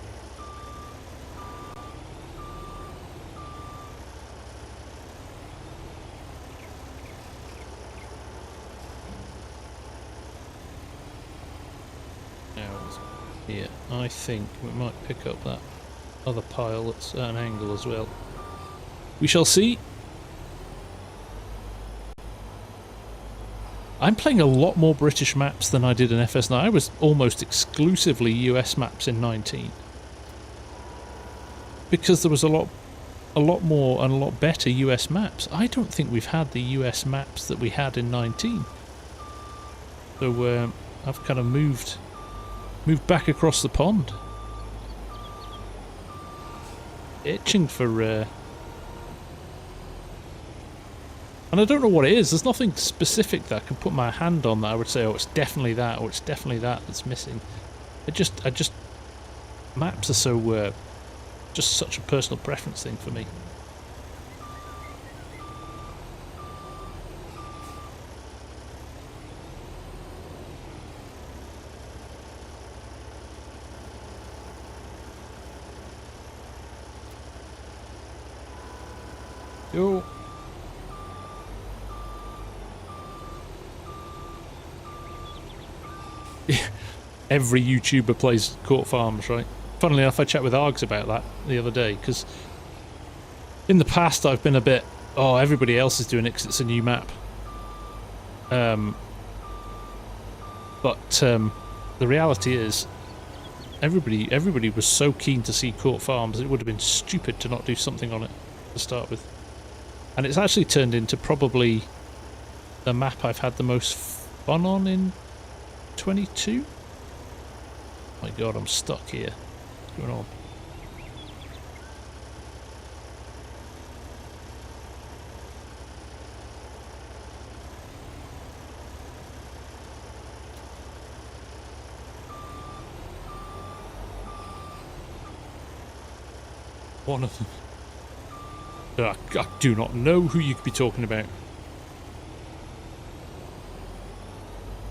Now, here, I think we might pick up that other pile that's at an angle as well. We shall see. I'm playing a lot more British maps than I did in FS9. I was almost exclusively US maps in 19. Because there was a lot more and a lot better US maps. I don't think we've had the US maps that we had in 19. So I've kind of moved back across the pond. Itching for and I don't know what it is. There's nothing specific that I can put my hand on that I would say, oh, it's definitely that, or it's definitely that that's missing. I just maps are so just such a personal preference thing for me. Yo. Every YouTuber plays Court Farms, right? Funnily enough, I chat with Args about that the other day, because in the past I've been a bit, oh, everybody else is doing it because it's a new map. But the reality is, everybody was so keen to see Court Farms, it would have been stupid to not do something on it to start with. And it's actually turned into probably the map I've had the most fun on in 22. My god, I'm stuck here. What's going on? One of them. I do not know who you could be talking about.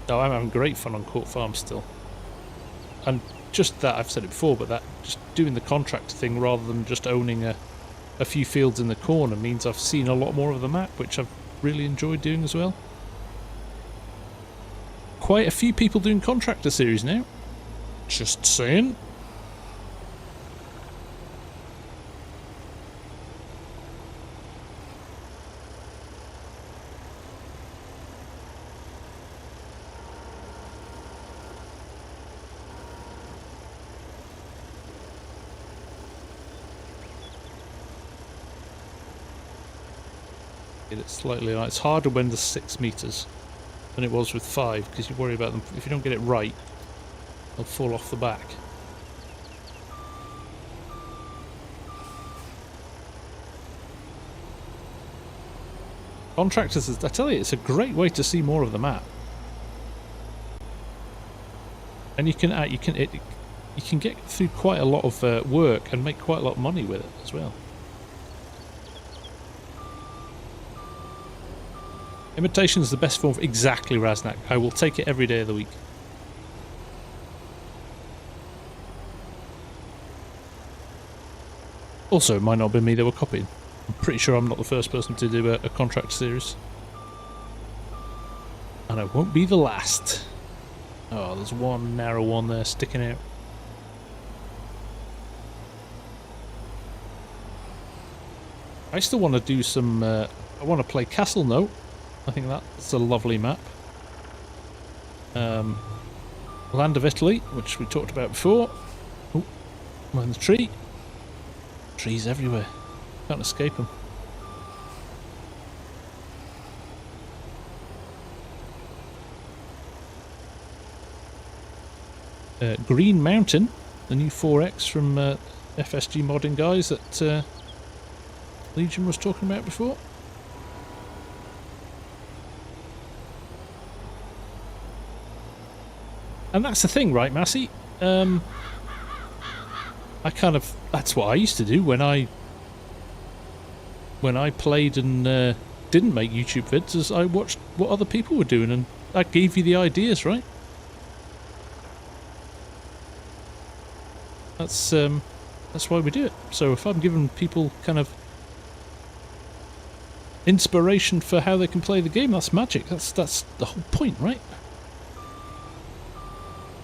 No, I'm having great fun on Court Farm still. And just that, I've said it before, but that just doing the contractor thing rather than just owning a few fields in the corner means I've seen a lot more of the map, which I've really enjoyed doing as well. Quite a few people doing contractor series now. Just saying. It's slightly it's harder when there's 6 meters than it was with 5 because you worry about them. If you don't get it right, they'll fall off the back. Contractors, I tell you, it's a great way to see more of the map, and you can get through quite a lot of work and make quite a lot of money with it as well. Imitation is the best form of exactly Raznak. I will take it every day of the week. Also, it might not have been me they were copying. I'm pretty sure I'm not the first person to do a contract series. And I won't be the last. Oh, there's one narrow one there sticking out. I still want to do some... I want to play Castle Note. I think that's a lovely map. Land of Italy, which we talked about before. Oh, behind the tree. Trees everywhere. Can't escape them. Green Mountain, the new 4X from FSG modding guys that Legion was talking about before. And that's the thing, right, Massey? I kind of... That's what I used to do when I played and didn't make YouTube vids, is I watched what other people were doing, and that gave you the ideas, right? That's why we do it. So if I'm giving people kind of inspiration for how they can play the game, that's magic. That's the whole point, right?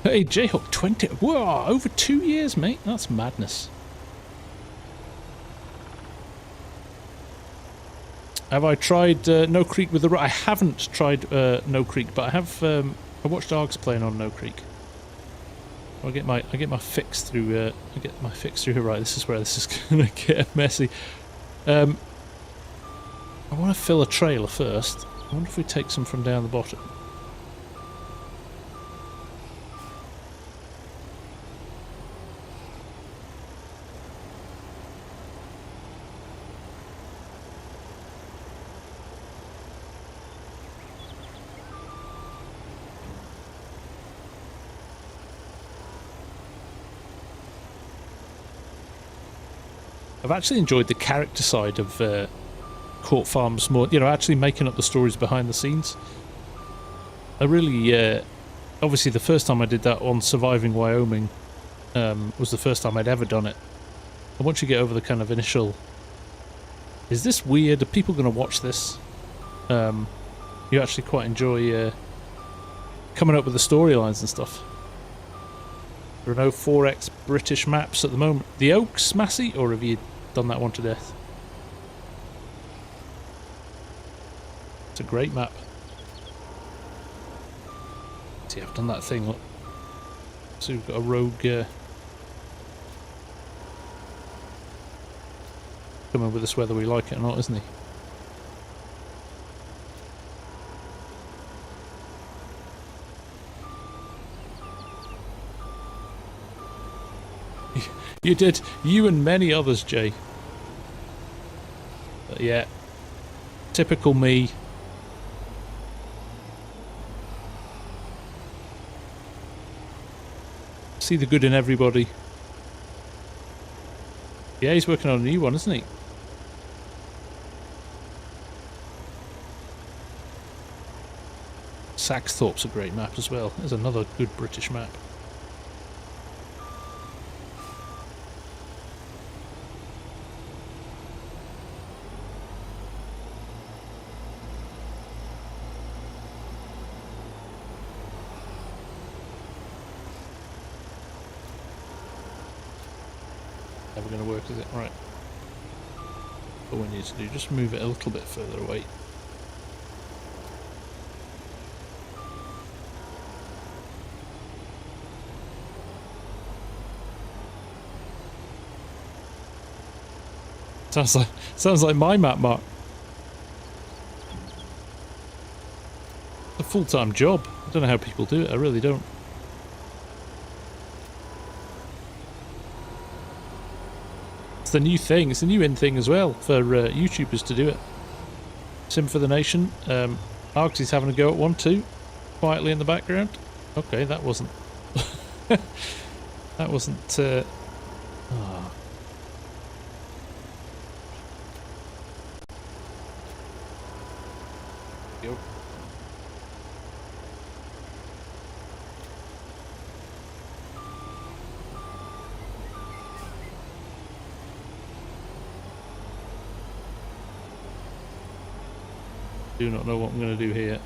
Hey, Jayhawk 20. Whoa, over 2 years, mate. That's madness. Have I tried No Creek with the... I haven't tried No Creek, but I have... I watched Args playing on No Creek. I get my fix through. I get my fix through. Right, this is where this is gonna get messy. I want to fill a trailer first. I wonder if we take some from down the bottom. I've actually enjoyed the character side of Court Farms more, you know, actually making up the stories behind the scenes. I really, obviously the first time I did that on Surviving Wyoming was the first time I'd ever done it. And once you get over the kind of initial, is this weird, are people going to watch this? You actually quite enjoy coming up with the storylines and stuff. There are no 4X British maps at the moment. The Oaks, Massey, or have you done that one to death? It's a great map. See, I've done that thing. Look. So we've got a rogue coming with us whether we like it or not, isn't he? You did. You and many others, Jay. But yeah. Typical me. See the good in everybody. Yeah, he's working on a new one, isn't he? Saxthorpe's a great map as well. There's another good British map. Never going to work, is it? Right. What we need to do, just move it a little bit further away. Sounds like my map, Mark. It's a full-time job. I don't know how people do it. I really don't. It's the new thing. It's a new in thing as well for YouTubers to do it. Sim for the Nation. Argsy's having a go at one too, quietly in the background. Okay, that wasn't. That wasn't. Oh. Go. Do not know what I'm going to do here.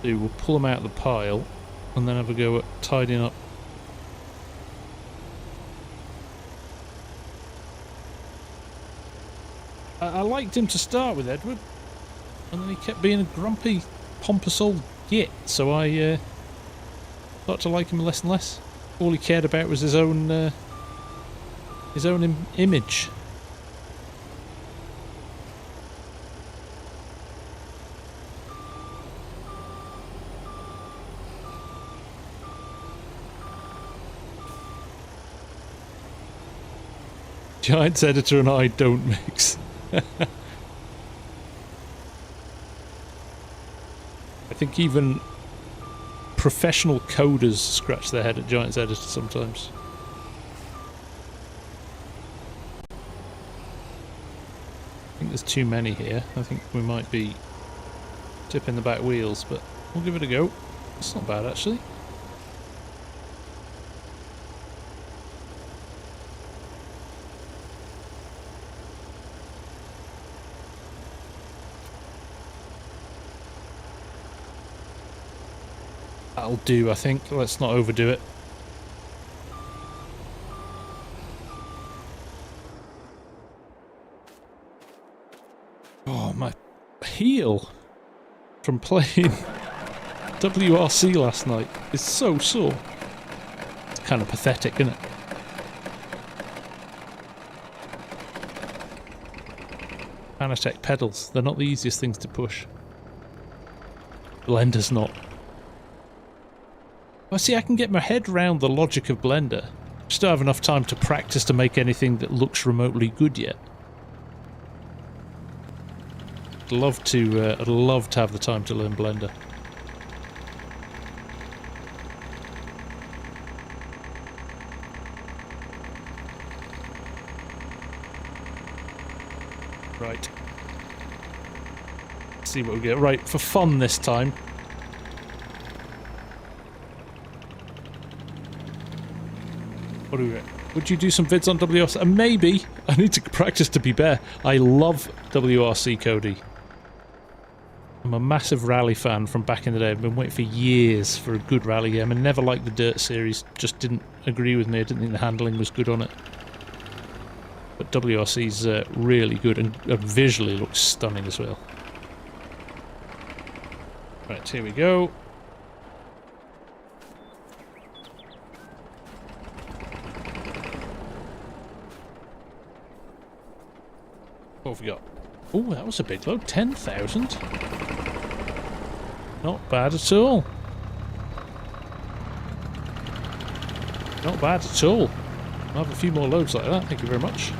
So we'll pull them out of the pile and then have a go at tidying up. I liked him to start with, Edward, and then he kept being a grumpy, pompous old git, so I started to like him less and less. All he cared about was his own image. Giants editor and I don't mix. I think even professional coders scratch their head at Giants editor sometimes. I think there's too many here. I think we might be tipping the back wheels, but we'll give it a go. It's not bad actually. That'll do, I think. Let's not overdo it. Oh, my heel from playing WRC last night is so sore. It's kind of pathetic, isn't it? Fanatec pedals, they're not the easiest things to push. Blender's not. Well, see, I can get my head round the logic of Blender. Just don't have enough time to practice to make anything that looks remotely good yet. I'd love to have the time to learn Blender. Right. Let's see what we get. Right, for fun this time. What do we get? Would you do some vids on WRC? Maybe. I need to practice to be better. I love WRC, Cody. I'm a massive rally fan from back in the day. I've been waiting for years for a good rally game. I never liked the Dirt series. Just didn't agree with me. I didn't think the handling was good on it. But WRC's really good and visually looks stunning as well. Right, here we go. What have we got? Oh, that was a big load. 10,000. Not bad at all. Not bad at all. I'll have a few more loads like that. Thank you very much.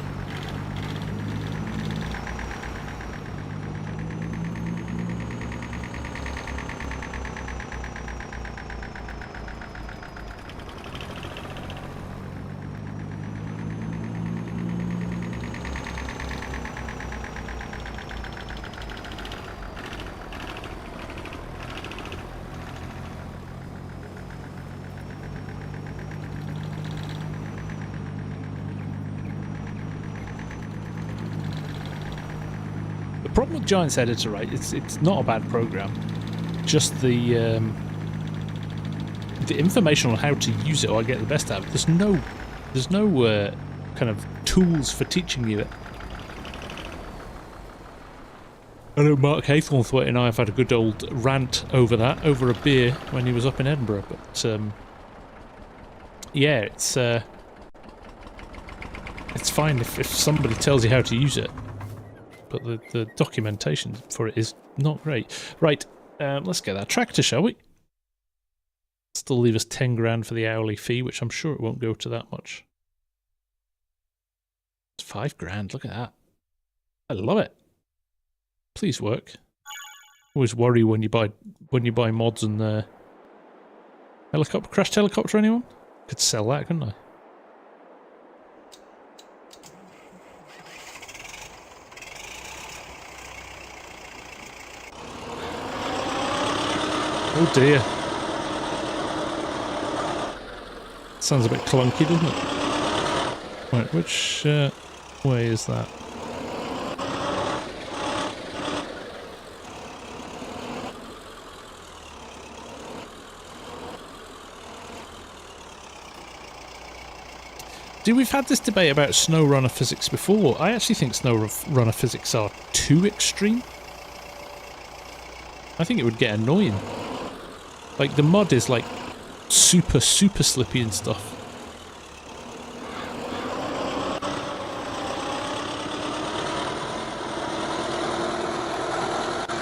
The problem with Giant's Editor, right? It's not a bad program. Just the information on how to use it or get the best out of it. There's no kind of tools for teaching you it. I know Mark Haythornthwaite and I have had a good old rant over that, over a beer when he was up in Edinburgh. But yeah, it's fine if somebody tells you how to use it. But the documentation for it is not great. Right, let's get that tractor, shall we? Still leave us 10 grand for the hourly fee, which I'm sure it won't go to that much. It's 5 grand, look at that. I love it. Please work. Always worry when you buy mods and crashed helicopter, anyone? Could sell that, couldn't I? Oh dear. Sounds a bit clunky, doesn't it? Right, which way is that? We've had this debate about snow runner physics before. I actually think snow runner physics are too extreme. I think it would get annoying. Like, the mud is, like, super slippy and stuff.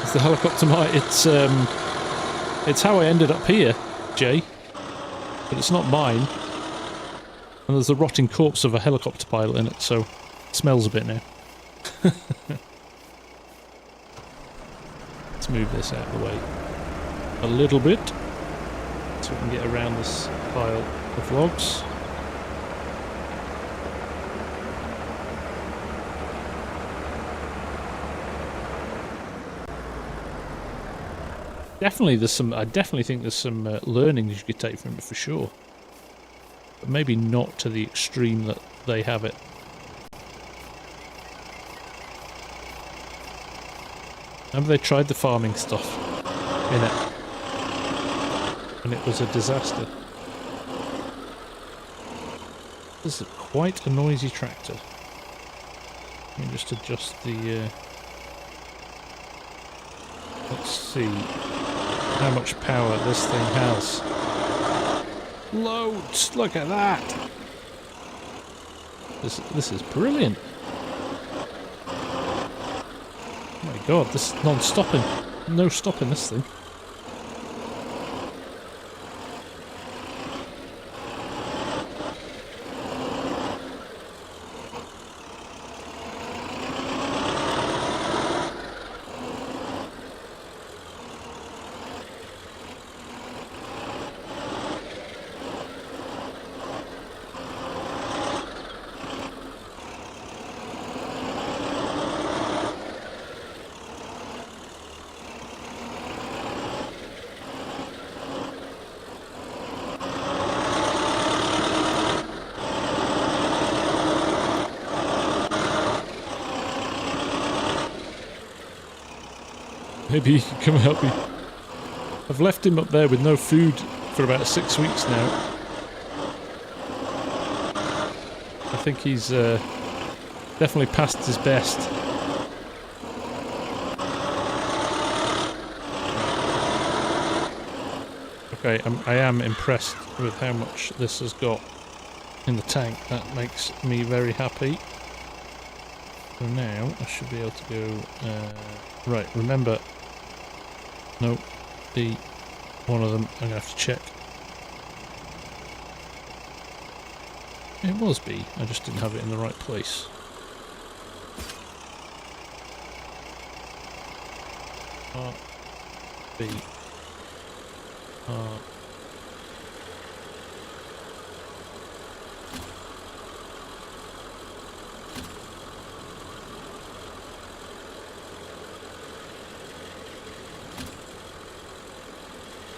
It's the helicopter it's how I ended up here, Jay. But it's not mine. And there's a rotting corpse of a helicopter pilot in it, so it smells a bit now. Let's move this out of the way a little bit, so we can get around this pile of logs. Definitely, I definitely think there's some learnings you could take from it for sure. But maybe not to the extreme that they have it. Have they tried the farming stuff in it? And it was a disaster. This is quite a noisy tractor. Let me just adjust the... let's see how much power this thing has. Loads! Look at that! This is brilliant. Oh my god, this is non-stopping. No stopping this thing. Maybe he can come help me. I've left him up there with no food for about 6 weeks now. I think he's definitely past his best. Okay, I am impressed with how much this has got in the tank. That makes me very happy. So now I should be able to go... right, remember... No, B. One of them, I'm going to have to check. It was B, I just didn't have it in the right place. R, B, R.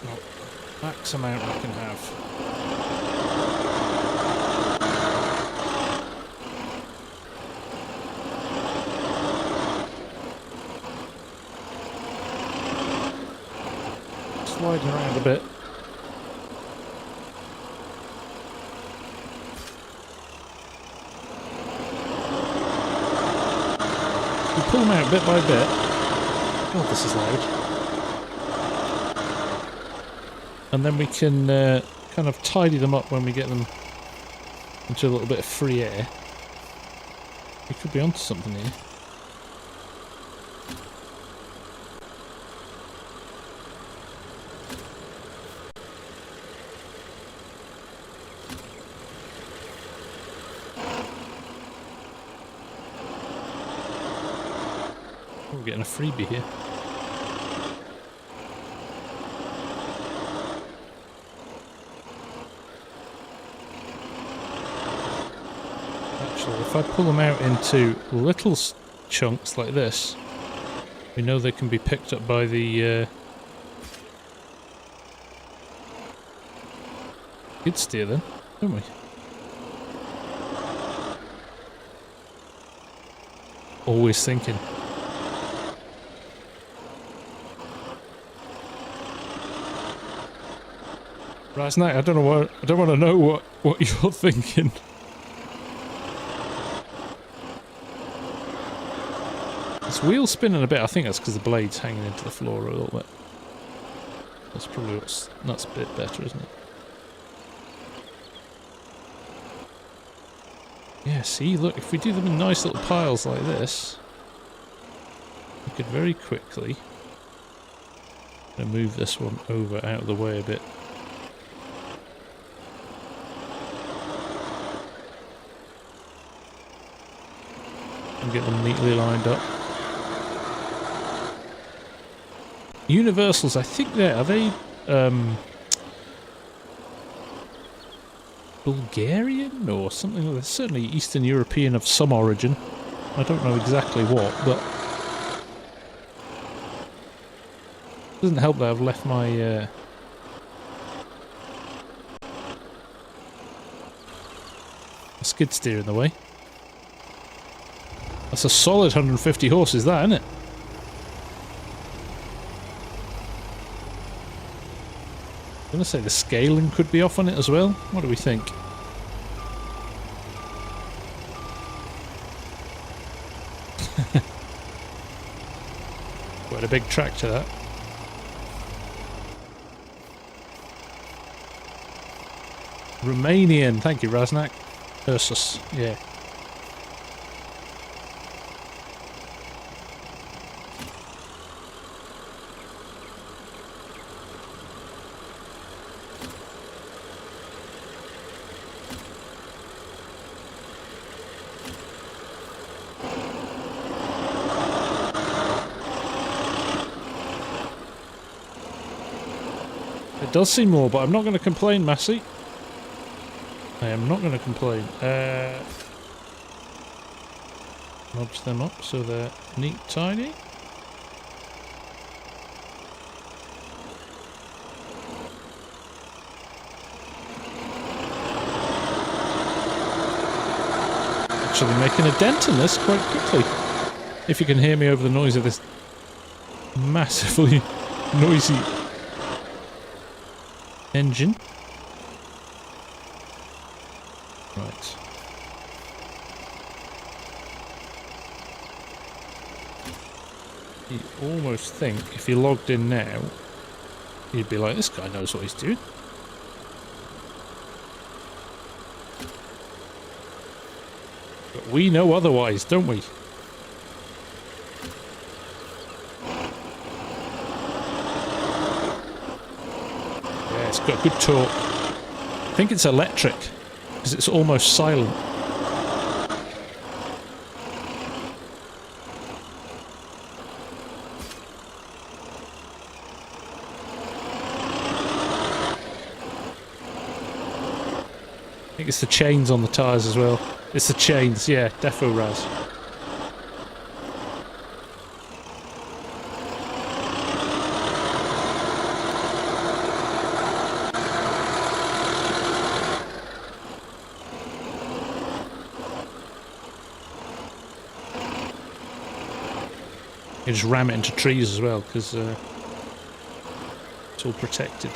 No, max amount I can have. Sliding around a bit. You pull them out bit by bit. God, this is loud. And then we can kind of tidy them up when we get them into a little bit of free air. We could be onto something here. We're getting a freebie here. Actually, if I pull them out into little chunks like this, we know they can be picked up by the skid steer then, don't we? Always thinking. Right, I don't know what I don't want to know what you're thinking. This wheel's spinning a bit. I think that's because the blade's hanging into the floor a little bit. That's probably that's a bit better, isn't it? Yeah, see, look, if we do them in nice little piles like this, we could very quickly move this one over out of the way a bit. And get them neatly lined up. Universals, I think are they Bulgarian or something like that? Certainly Eastern European of some origin. I don't know exactly what, but it doesn't help that I've left my skid steer in the way. That's a solid 150 horses, that, isn't it? I'm going to say the scaling could be off on it as well. What do we think? Quite a big tractor, that. Romanian, thank you, Raznak. Ursus, yeah. It does seem more, but I'm not going to complain, Massey. I am not going to complain. Nudge them up so they're neat, tidy. Actually making a dent in this quite quickly. If you can hear me over the noise of this massively noisy engine. Right. You almost think if you logged in now, you'd be like, this guy knows what he's doing. But we know otherwise, don't we? got good torque. I think it's electric, because it's almost silent. I think it's the chains on the tyres as well. It's the chains, yeah, defo Raz. You just ram it into trees as well, because it's all protected.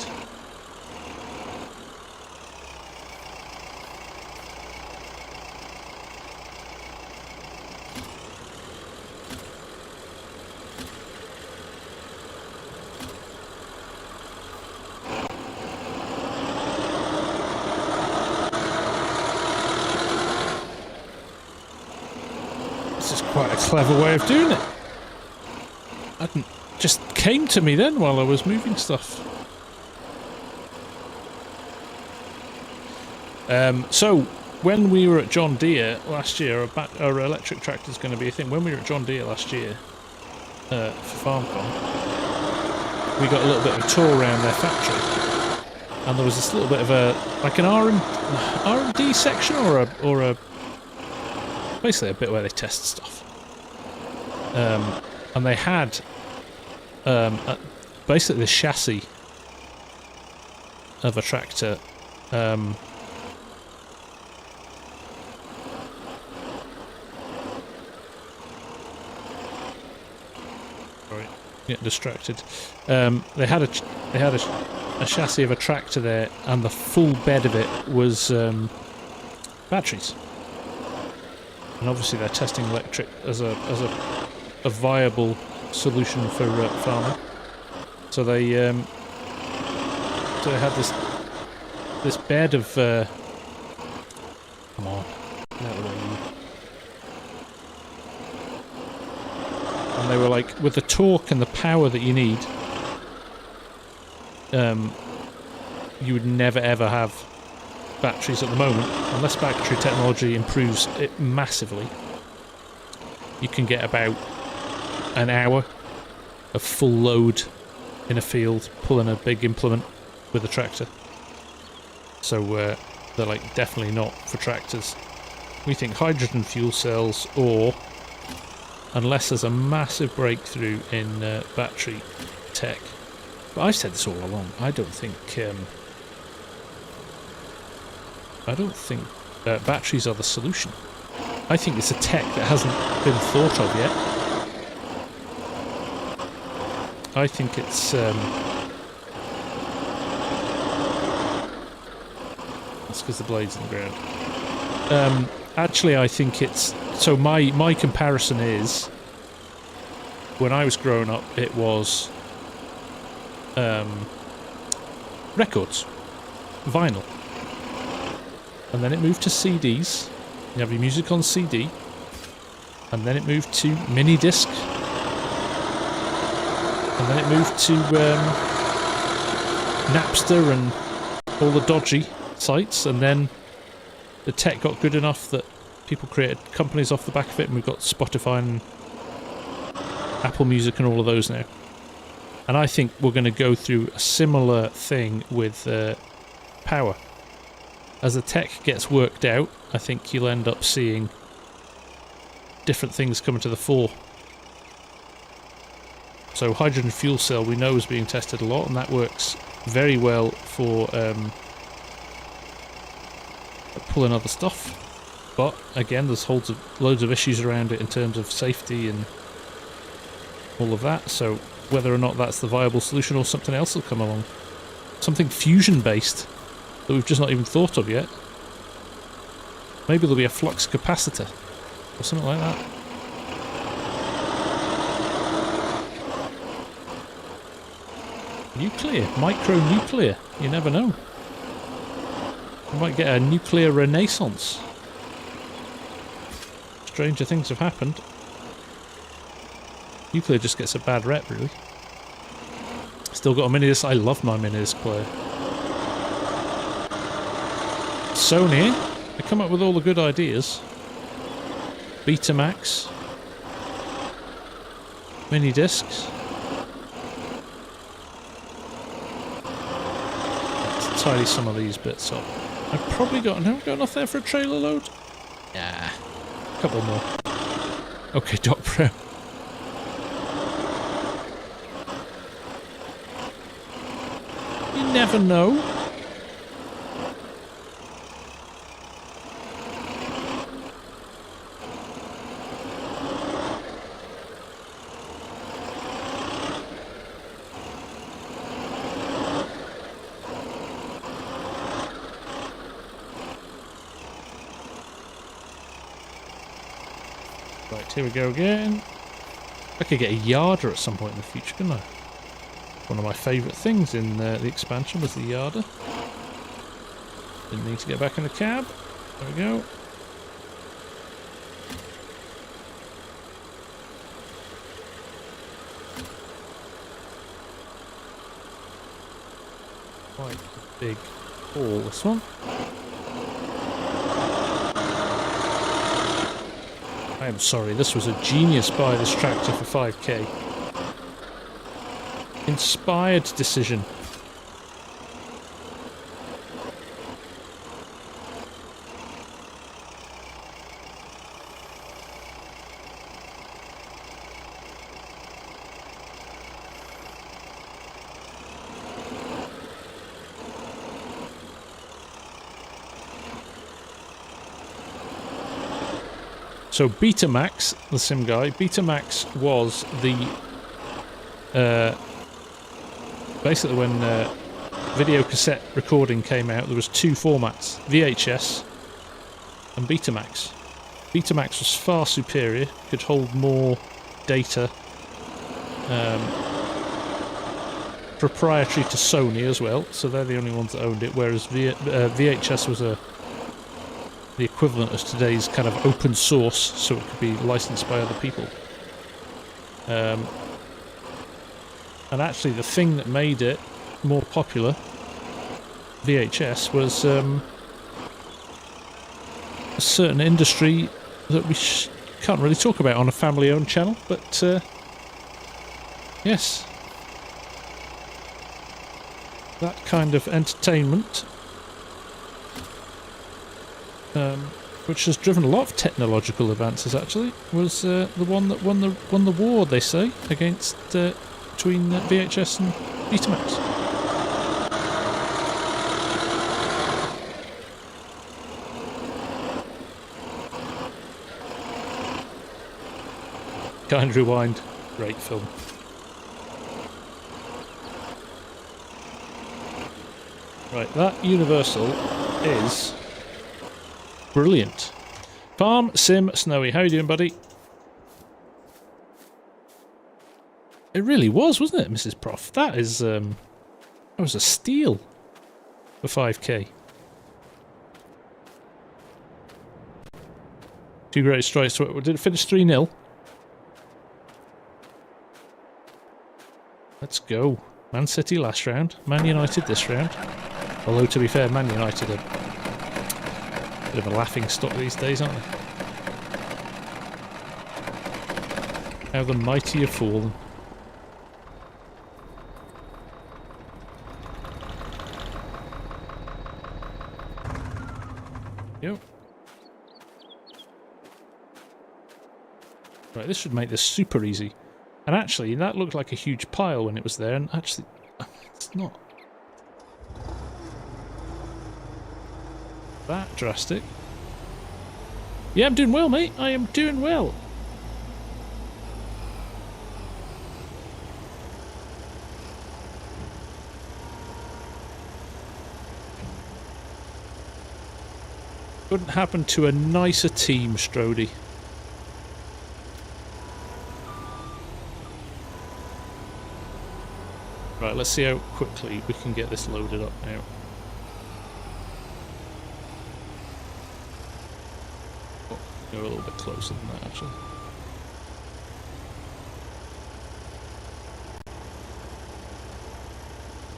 This is quite a clever way of doing it. Just came to me then while I was moving stuff. So when we were at John Deere last year, our electric tractor is going to be a thing. When we were at John Deere last year for FarmCon, we got a little bit of a tour around their factory, and there was this little bit of a an R&D section or a basically a bit where they test stuff. And they had basically the chassis of a tractor. Sorry, get distracted. They had a chassis of a tractor there, and the full bed of it was batteries. And obviously they're testing electric as a viable solution for farming. So they had this bed of come on, get out of the way, you. And they were like, with the torque and the power that you need, you would never ever have batteries at the moment, unless battery technology improves it massively. You can get about an hour of full load in a field pulling a big implement with a tractor. So they're like definitely not for tractors. We think hydrogen fuel cells, or unless there's a massive breakthrough in battery tech. But I've said this all along. I don't think batteries are the solution. I think it's a tech that hasn't been thought of yet. I think it's that's because the blade's in the ground. Actually, I think it's so. My comparison is, when I was growing up, it was records, vinyl, and then it moved to CDs. You have your music on CD, and then it moved to mini disc. And then it moved to Napster and all the dodgy sites, and then the tech got good enough that people created companies off the back of it, and we've got Spotify and Apple Music and all of those now. And I think we're going to go through a similar thing with power. As the tech gets worked out, I think you'll end up seeing different things coming to the fore. So hydrogen fuel cell we know is being tested a lot, and that works very well for pulling other stuff. But again, there's loads of issues around it in terms of safety and all of that. So whether or not that's the viable solution, or something else will come along, something fusion based that we've just not even thought of yet. Maybe there'll be a flux capacitor or something like that. Nuclear, micro-nuclear, you never know. We might get a nuclear renaissance. Stranger things have happened. Nuclear just gets a bad rep, really. Still got a mini disc. I love my mini disc player. Sony, they come up with all the good ideas. Betamax. Mini discs. Let's tidy some of these bits up. I've probably got enough there for a trailer load? Yeah. A couple more. Okay, Doc Pro. You never know. Right, here we go again. I could get a yarder at some point in the future, couldn't I? One of my favourite things in the expansion was the yarder. Didn't need to get back in the cab. There we go. Quite a big haul, this one. I am sorry, this was a genius buy, this tractor for 5k. Inspired decision. So Betamax, the sim guy, Betamax was the basically when video cassette recording came out, there was two formats, VHS and Betamax. Betamax was far superior, could hold more data, proprietary to Sony as well, so they're the only ones that owned it, whereas VHS was the equivalent of today's kind of open source, so it could be licensed by other people. And actually the thing that made it more popular, VHS, was a certain industry that we can't really talk about on a family-owned channel, but yes, that kind of entertainment, which has driven a lot of technological advances, actually, was the one that won the war, they say, against between VHS and Betamax. Kind Rewind, great film. Right, that Universal is brilliant. FarmSim Snowy, how you doing, buddy? It really was, wasn't it, Mrs. Prof? That is, that was a steal for 5k. Two great strikes. Did it finish 3-0? Let's go. Man City last round. Man United this round. Although, to be fair, Man United are a bit of a laughing stock these days, aren't they? How the mighty have fallen. Yep. Right, this should make this super easy. And actually, that looked like a huge pile when it was there, and actually, it's not that drastic. Yeah, I'm doing well, mate. I am doing well. Couldn't happen to a nicer team, Strody. Right, let's see how quickly we can get this loaded up now. Oh, go a little bit closer than that, actually.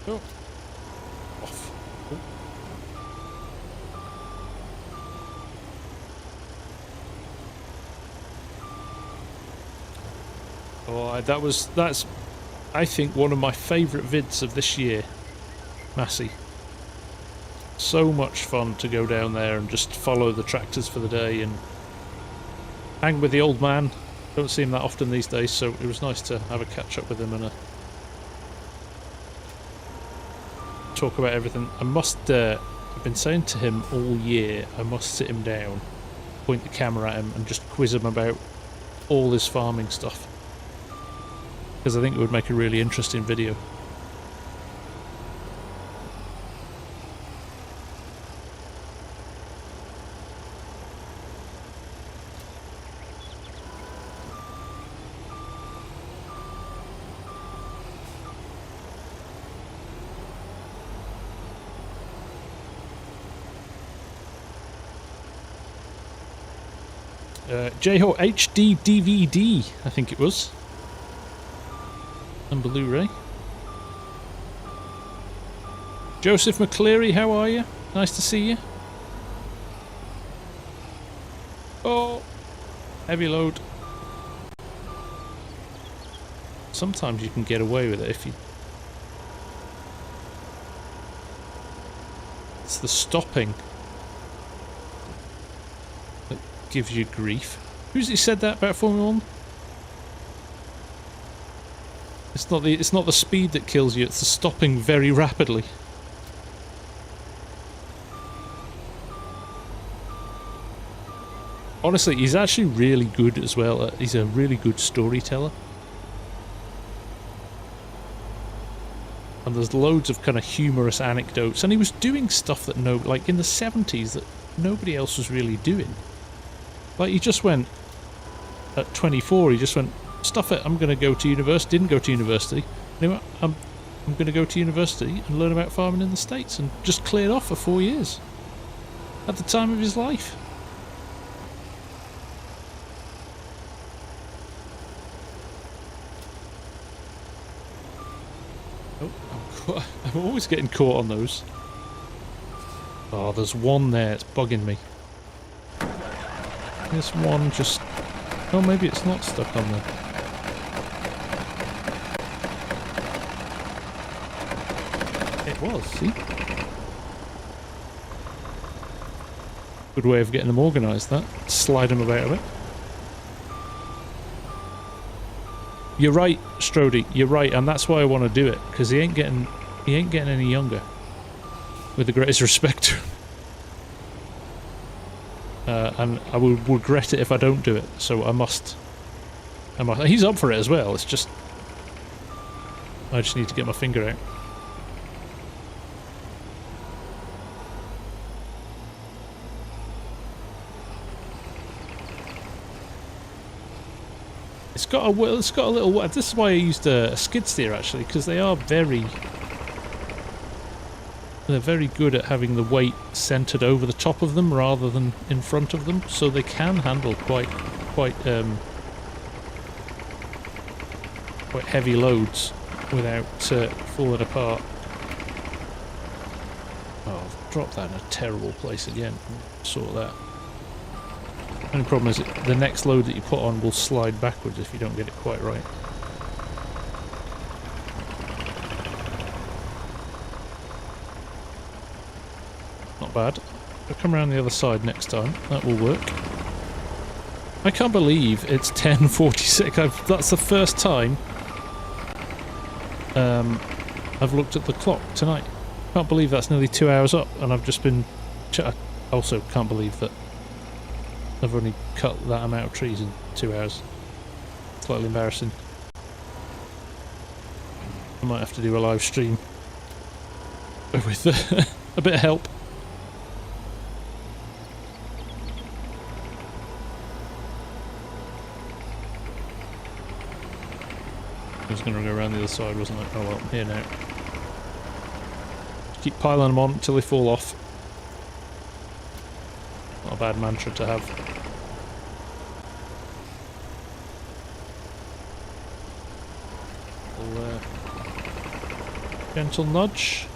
Oh. Off. Oh. Oh, that's I think one of my favourite vids of this year, Massey. So much fun to go down there and just follow the tractors for the day and hang with the old man. Don't see him that often these days, so it was nice to have a catch up with him and talk about everything. I've been saying to him all year, I must sit him down, point the camera at him and just quiz him about all his farming stuff. Because I think it would make a really interesting video. J-Ho HD DVD, I think it was. And Blu-ray. Joseph McCleary, how are you? Nice to see you. Oh, heavy load. Sometimes you can get away with it if you... It's the stopping that gives you grief. Who's he said that about Formula 1? It's not the speed that kills you, it's the stopping very rapidly. Honestly, he's actually really good as well. He's a really good storyteller. And there's loads of kind of humorous anecdotes. And he was doing stuff that like in the 70s that nobody else was really doing. Like he just went, at 24, he just went, stuff it, I'm going to go to university. Didn't go to university. Anyway, I'm going to go to university and learn about farming in the States. And just cleared off for 4 years. At the time of his life. Oh, I'm always getting caught on those. Oh, there's one there, it's bugging me. This one just... Oh, maybe it's not stuck on there. It was, see? Good way of getting them organised, that. Slide them about a bit. You're right, Strody, you're right, and that's why I want to do it, because he ain't getting any younger. With the greatest respect to him. And I will regret it if I don't do it, so I must. He's up for it as well, it's just... I just need to get my finger out. It's got a little... This is why I used a skid steer, actually, because they are very... They're very good at having the weight centered over the top of them rather than in front of them, so they can handle quite heavy loads without falling apart. Oh, I've dropped that in a terrible place again. Sort that. Only problem is the next load that you put on will slide backwards if you don't get it quite right. Not bad. I'll come around the other side next time. That will work. I can't believe it's 10:46. That's the first time I've looked at the clock tonight. Can't believe that's nearly 2 hours up, and I've just been... I also can't believe that I've only cut that amount of trees in 2 hours. Slightly embarrassing. I might have to do a live stream with a bit of help. I was going to go around the other side, wasn't I? Oh well, I'm here now. Keep piling them on until they fall off. Not a bad mantra to have. Gentle nudge.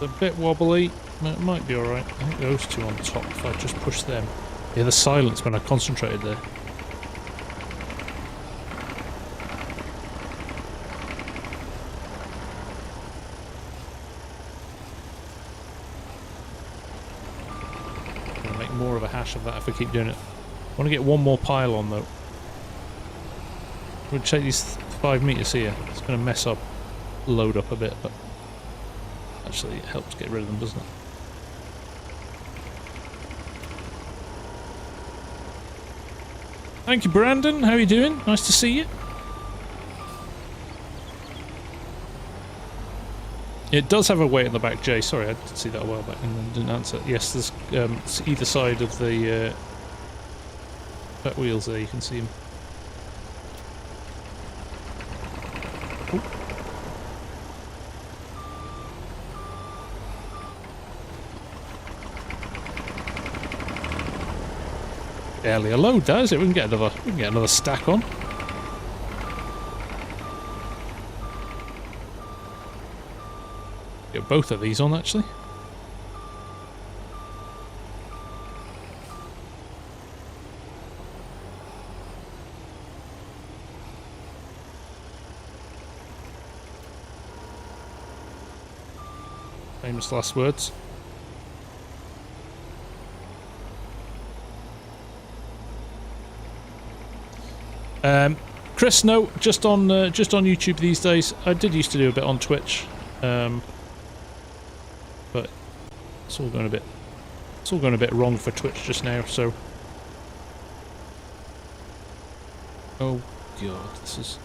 A bit wobbly, but it might be alright. I think those two on top, if I just push them. Yeah, the silence when I concentrated there. I'm gonna make more of a hash of that if I keep doing it. I want to get one more pile on though. It would take these 5 meters here. It's going to mess up, load up a bit, but actually it helps get rid of them, doesn't it? Thank you, Brandon. How are you doing? Nice to see you. It does have a weight in the back, Jay. Sorry, I did see that a while back and then didn't answer. Yes, there's it's either side of the back wheels there. You can see them. Barely a load, that is it? We can get another stack on. Get both of these on actually. Famous last words. Chris, no, just on YouTube these days. I did used to do a bit on Twitch, but it's all going a bit wrong for Twitch just now. So, oh god, this is.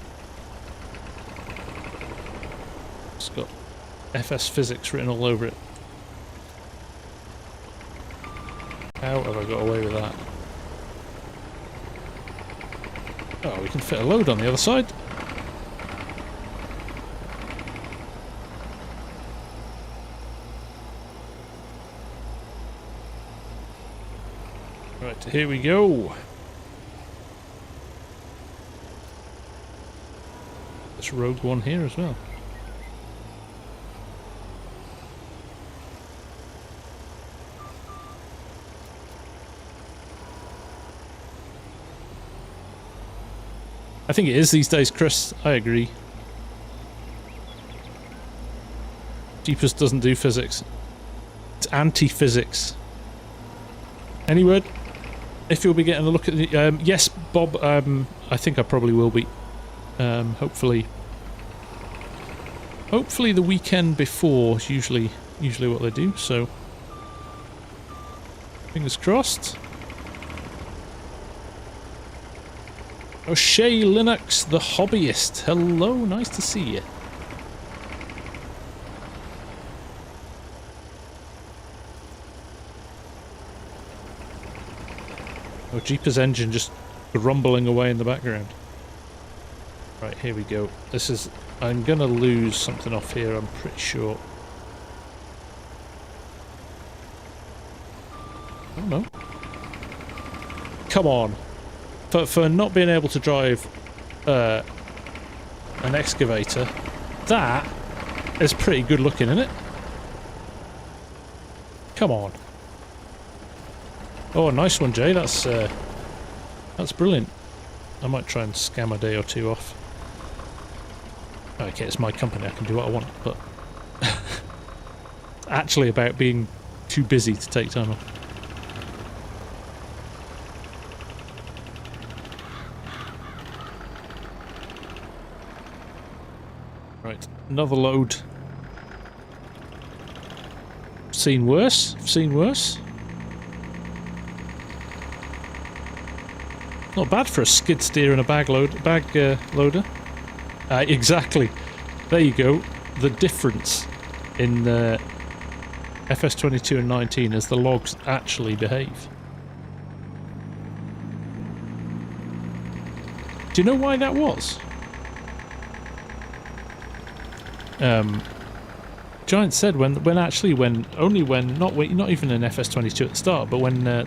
It's got FS Physics written all over it. How have I got away with that? Oh, we can fit a load on the other side. Right, here we go. This rogue one here as well. I think it is these days, Chris. I agree. Jeepers doesn't do physics. It's anti-physics. Any word? If you'll be getting a look at the... yes, Bob, I think I probably will be. Hopefully the weekend before is usually what they do, so... Fingers crossed. O'Shea Linux, the hobbyist. Hello, nice to see you. Oh, Jeepers engine just rumbling away in the background. Right, here we go. This is... I'm gonna lose something off here, I'm pretty sure. Oh no. Come on. For not being able to drive an excavator, that is pretty good looking, isn't it? Come on. Oh, nice one, Jay. That's brilliant. I might try and scam a day or two off. Okay, it's my company. I can do what I want, but it's actually about being too busy to take time off. Right, another load. Seen worse. Seen worse. Not bad for a skid steer and a bag loader. Exactly. There you go. The difference in FS22 and 19 is the logs actually behave. Do you know why that was? Giant said not even in FS22 at the start, but when the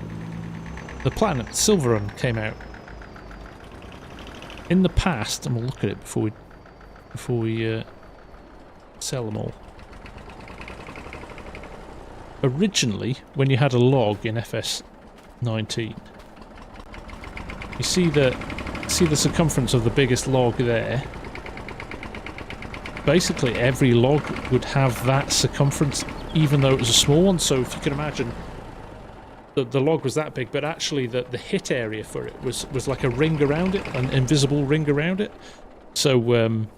Platinum Silver Run came out. In the past, and we'll look at it before we sell them all. originally, when you had a log in FS19, you see the circumference of the biggest log there. Basically, every log would have that circumference, even though it was a small one. So if you can imagine, the log was that big, but actually the hit area for it was like a ring around it, an invisible ring around it. So when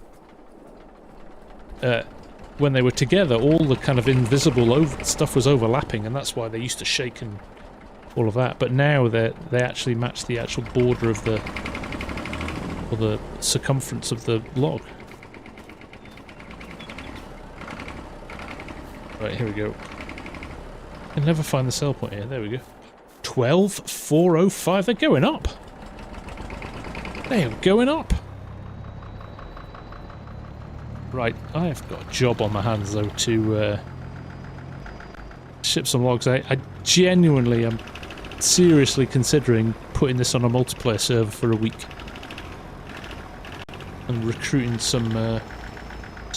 they were together, all the kind of invisible stuff was overlapping, and that's why they used to shake and all of that. But now they actually match the actual border of the circumference of the log. Right, here we go. I can never find the sell point here. There we go. 12,405. They're going up. They are going up. Right, I have got a job on my hands though to ship some logs. I genuinely am seriously considering putting this on a multiplayer server for a week and recruiting some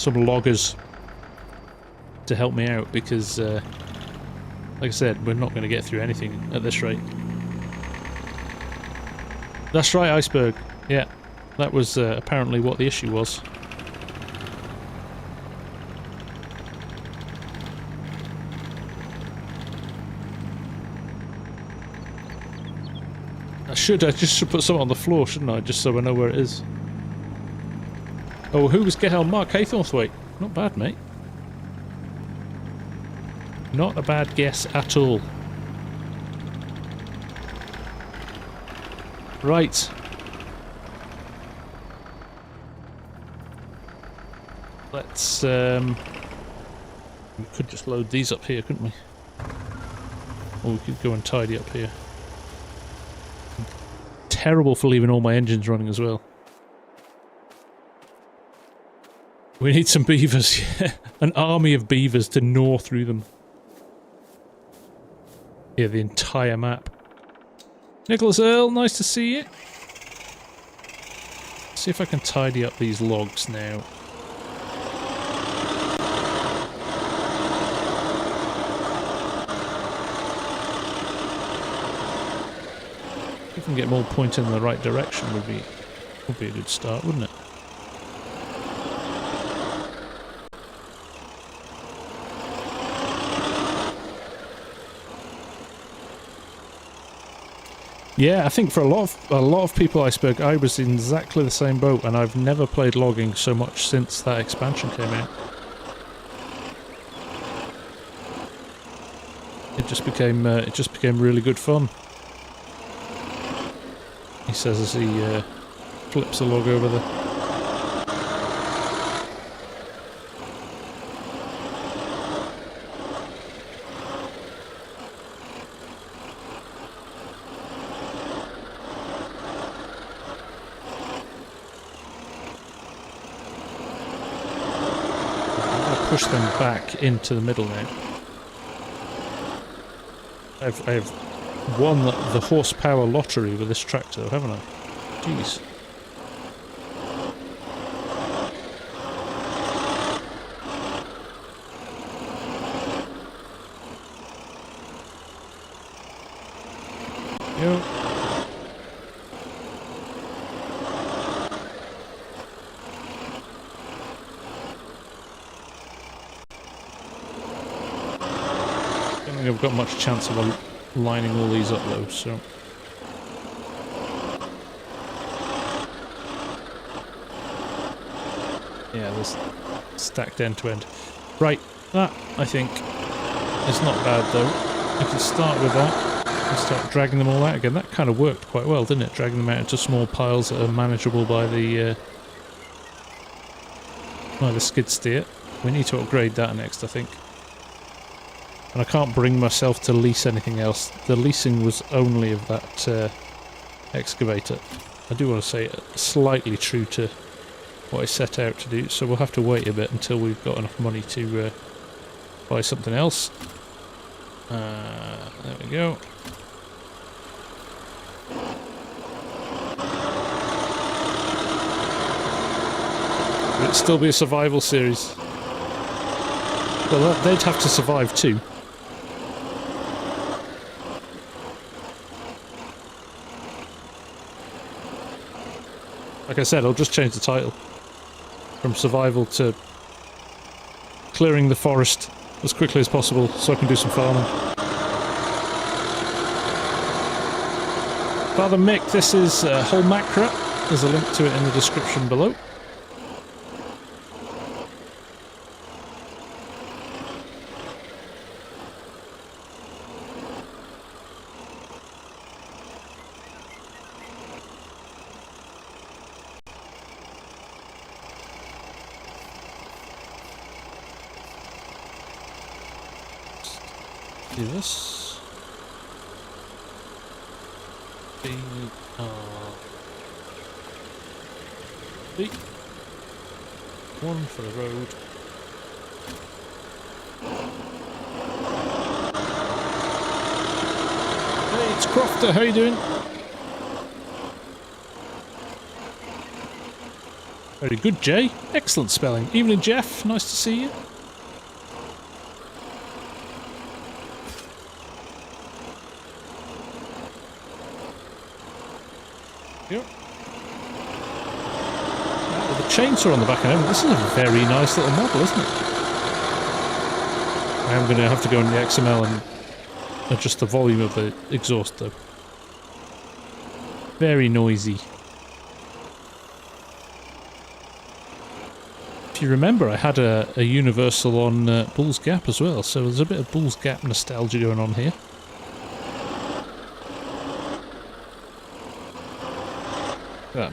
loggers to help me out, because like I said, we're not going to get through anything at this rate. That's right, Iceberg. Yeah, that was apparently what the issue was. I just should put something on the floor, shouldn't I? Just so I know where it is. Oh, who was Gehel? Mark Haythornthwaite. Not bad, mate. Not a bad guess at all. Right. Let's, we could just load these up here, couldn't we? Or we could go and tidy up here. Terrible for leaving all my engines running as well. We need some beavers, yeah. An army of beavers to gnaw through them. Yeah, the entire map. Nicholas Earl, nice to see you. See if I can tidy up these logs now. If I can get them all pointing in the right direction would be a good start, wouldn't it? Yeah, I think for a lot of people, Iceberg, I was in exactly the same boat, and I've never played logging so much since that expansion came out. It just became really good fun. He says as he flips a log over the. Push them back into the middle now. I've won the horsepower lottery with this tractor, haven't I? Jeez. Yo. I've got much chance of lining all these up though, so yeah, there's stacked end to end. Right, that I think is not bad though. If you start with that and start dragging them all out again, that kind of worked quite well, didn't it? Dragging them out into small piles that are manageable by the skid steer. We need to upgrade that next, I think. And I can't bring myself to lease anything else. The leasing was only of that excavator. I do want to say slightly true to what I set out to do, so we'll have to wait a bit until we've got enough money to buy something else. There we go. Would it still be a survival series? Well, they'd have to survive too. Like I said, I'll just change the title from survival to clearing the forest as quickly as possible so I can do some farming. Father Mick, this is whole macra. There's a link to it in the description below. Do this. B R B. One for the road. Hey, it's Crofter. How you doing? Very good, Jay. Excellent spelling. Evening, Jeff. Nice to see you. Yep. With the chainsaw on the back end, this is a very nice little model, isn't it? I am going to have to go in the XML and adjust the volume of the exhaust though. Very noisy. If you remember, I had a Universal on Bull's Gap as well, so there's a bit of Bull's Gap nostalgia going on here.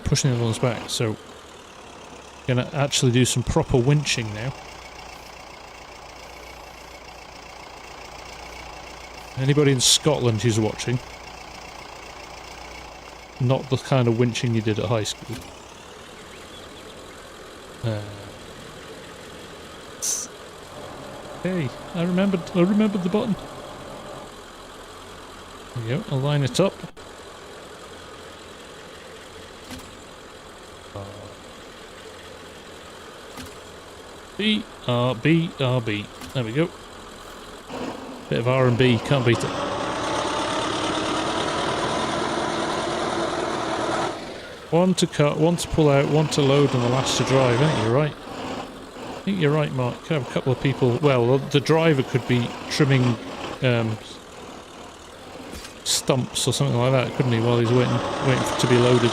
Pushing the other ones back, so gonna actually do some proper winching now. Anybody in Scotland who's watching, not the kind of winching you did at high school. Hey, I remembered the button. There we go, I'll line it up. B, R, B, R, B. There we go. Bit of R&B, can't beat it. One to cut, one to pull out, one to load, and the last to drive. I think you're right. I think you're right, Mark. Could have a couple of people. Well, the driver could be trimming stumps or something like that, couldn't he? While he's waiting to be loaded.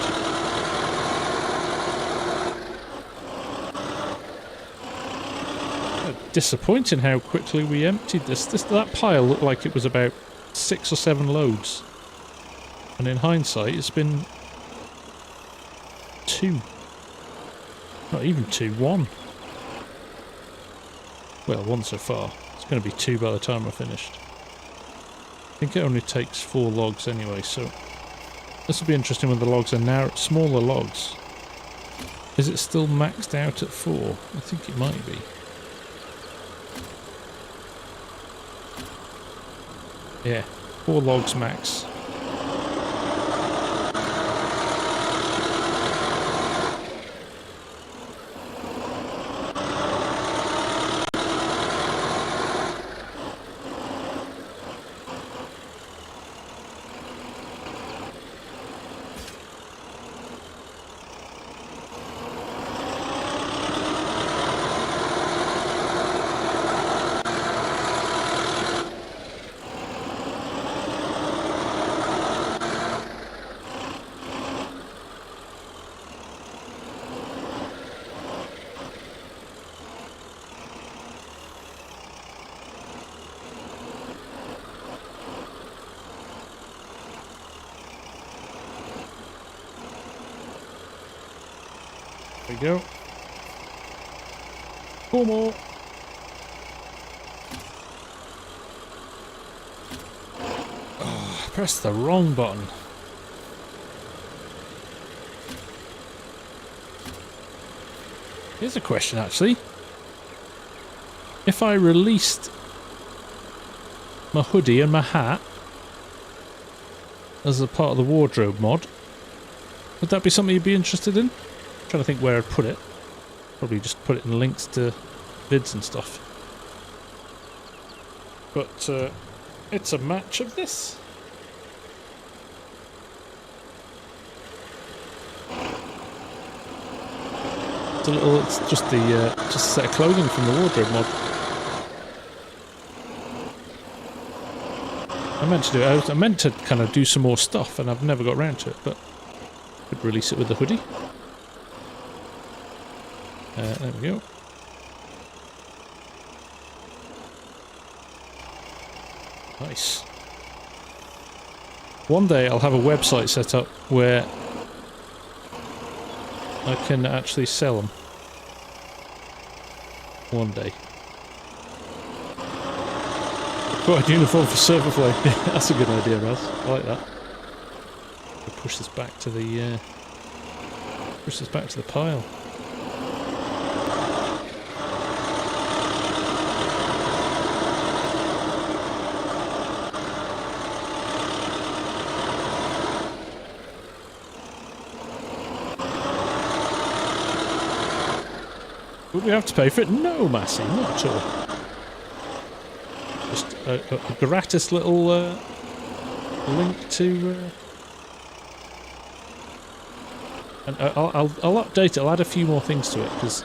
Disappointing how quickly we emptied this. That pile looked like it was about 6 or 7 loads, and in hindsight, it's been 2. Not even 2, 1. Well, 1 so far. It's going to be 2 by the time we're finished. I think it only takes 4 logs anyway, so this will be interesting when the logs are now smaller logs. Is it still maxed out at 4? I think it might be. Yeah, 4 logs max. There we go. 4 more. Oh, I pressed the wrong button. Here's a question actually. If I released my hoodie and my hat as a part of the wardrobe mod, would that be something you'd be interested in? I'm trying to think where I'd put it. Probably just put it in links to vids and stuff. But it's a match of this. It's just a set of clothing from the wardrobe mod. I meant to do it. I meant to kind of do some more stuff, and I've never got around to it. But I could release it with the hoodie. There we go. Nice. One day I'll have a website set up where I can actually sell them. One day. Quite a uniform for server play. That's a good idea, Raz. I like that. We'll push this back to the pile. Would we have to pay for it? No, Massey, not at all. Just a gratis little link to... and I'll update it. I'll add a few more things to it, because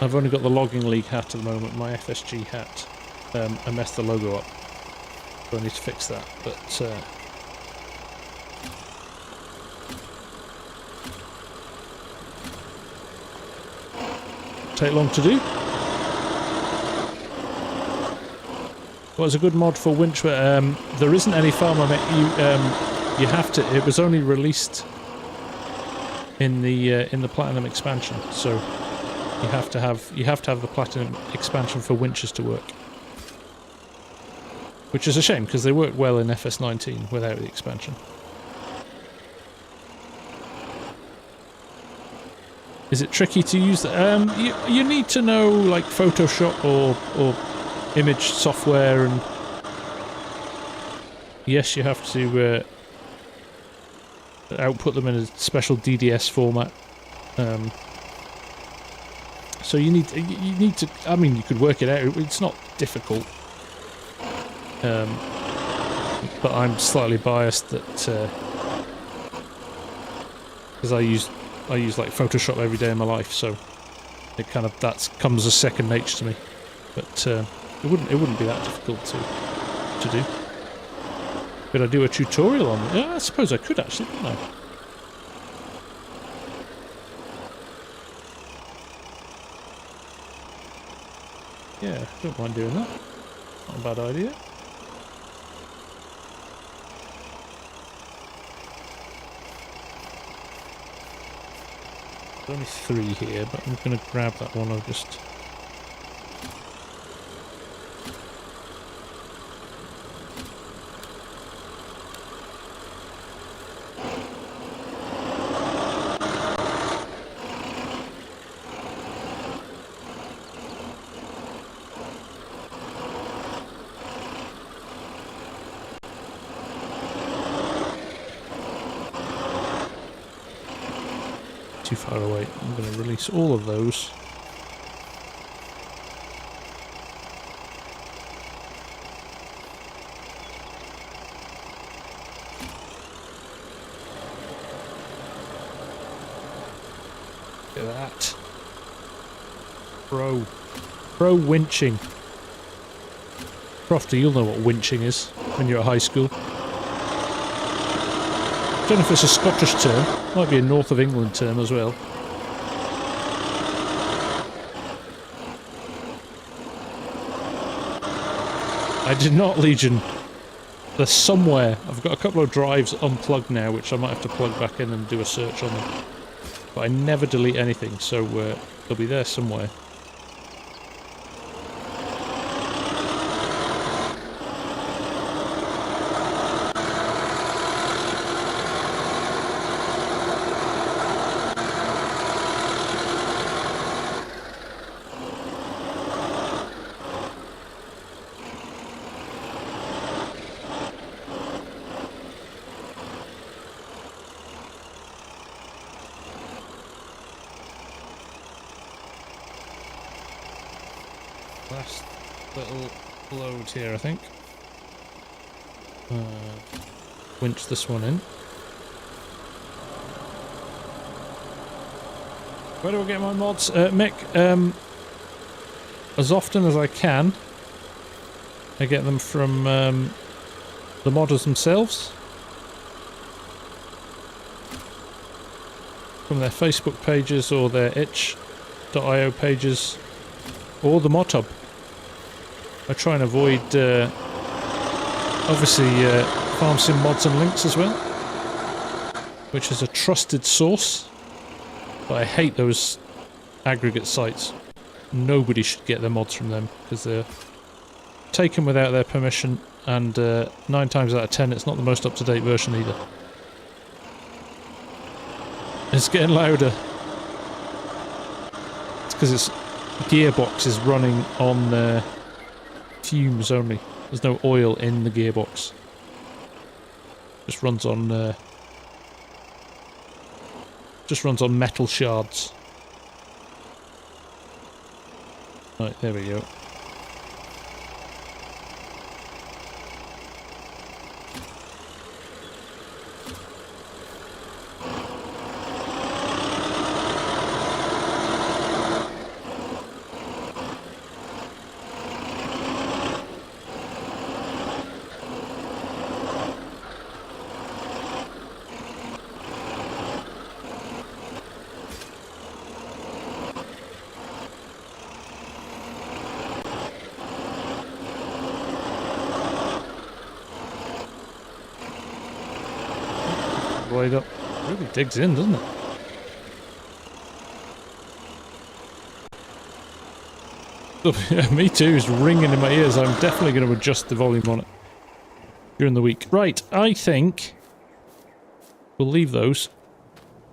I've only got the Logging League hat at the moment, my FSG hat. I messed the logo up, so I need to fix that. But take long to do. What's a good mod for winch? There isn't any farmer. You have to. It was only released in the Platinum expansion, so you have to have the Platinum expansion for winches to work. Which is a shame, because they work well in FS19 without the expansion. Is it tricky to use that? You need to know like Photoshop or image software, and yes, you have to output them in a special DDS format. So you need to. I mean, you could work it out. It's not difficult, but I'm slightly biased that because I use like Photoshop every day of my life, so it kind of comes as second nature to me. But it wouldn't be that difficult to do. Could I do a tutorial on it? Yeah, I suppose I could actually, couldn't I? Yeah, don't mind doing that. Not a bad idea. There's only 3 here, but I'm going to grab that one. I'll just... too far away. I'm going to release all of those. Look at that. Pro winching. Crofty, you'll know what winching is when you're at high school. I don't know if it's a Scottish term, might be a North of England term as well. I did not, Legion. They're somewhere. I've got a couple of drives unplugged now, which I might have to plug back in and do a search on them. But I never delete anything, so they'll be there somewhere. Last little load here, I think. Winch this one in. Where do I get my mods? Mick, as often as I can, I get them from the modders themselves. From their Facebook pages or their itch.io pages or the mod hub. I try and avoid, obviously, FarmSim mods and links as well, which is a trusted source, but I hate those aggregate sites. Nobody should get their mods from them, because they're taken without their permission, and 9 times out of 10 it's not the most up-to-date version either. It's getting louder. It's because its gearbox is running on fumes only. There's no oil in the gearbox. Just runs on metal shards. Right, there we go. Blade up. It really digs in, doesn't it? Me too, it's ringing in my ears. I'm definitely going to adjust the volume on it during the week. Right, I think we'll leave those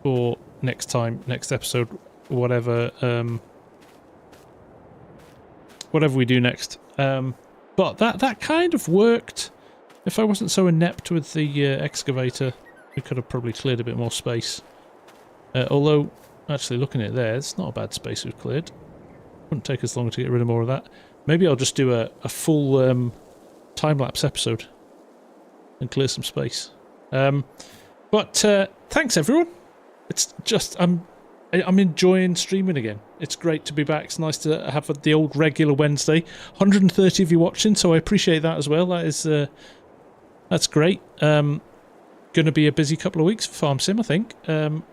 for next time, next episode, whatever whatever we do next. But that kind of worked. If I wasn't so inept with the excavator, we could have probably cleared a bit more space. Although, actually looking at it there, it's not a bad space we've cleared. Wouldn't take us long to get rid of more of that. Maybe I'll just do a full time-lapse episode and clear some space. But thanks everyone. It's just I'm enjoying streaming again. It's great to be back. It's nice to have the old regular Wednesday. 130 of you watching, so I appreciate that as well. That is that's great. Going to be a busy couple of weeks for FarmSim, I think,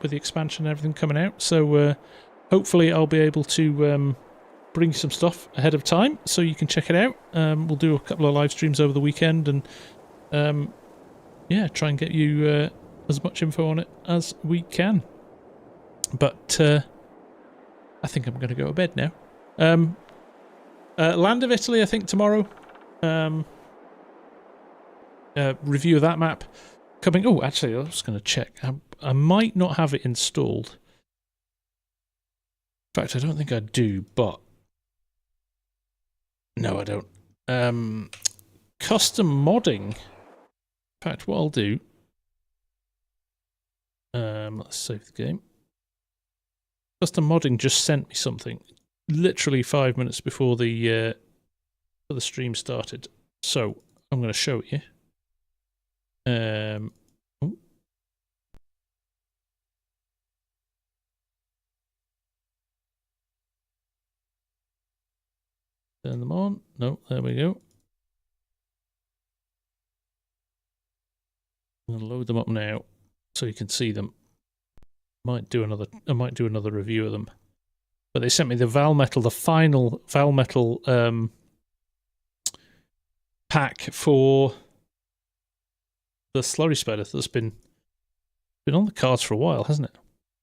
with the expansion and everything coming out. So hopefully I'll be able to bring you some stuff ahead of time so you can check it out. We'll do a couple of live streams over the weekend and yeah, try and get you as much info on it as we can. But I think I'm going to go to bed now. Land of Italy, I think, tomorrow. Review of that map coming. Oh, actually, I was going to check. I might not have it installed. In fact, I don't think I do, but no, I don't. Custom modding. In fact, what I'll do. Let's save the game. Custom modding just sent me something, literally 5 minutes before the stream started. So I'm going to show it you. Oh. Turn them on. No, there we go. I'm going to load them up now so you can see them. I might do another review of them. But they sent me the Valmetal, the final Valmetal pack for the slurry spreader that's been on the cards for a while, hasn't it?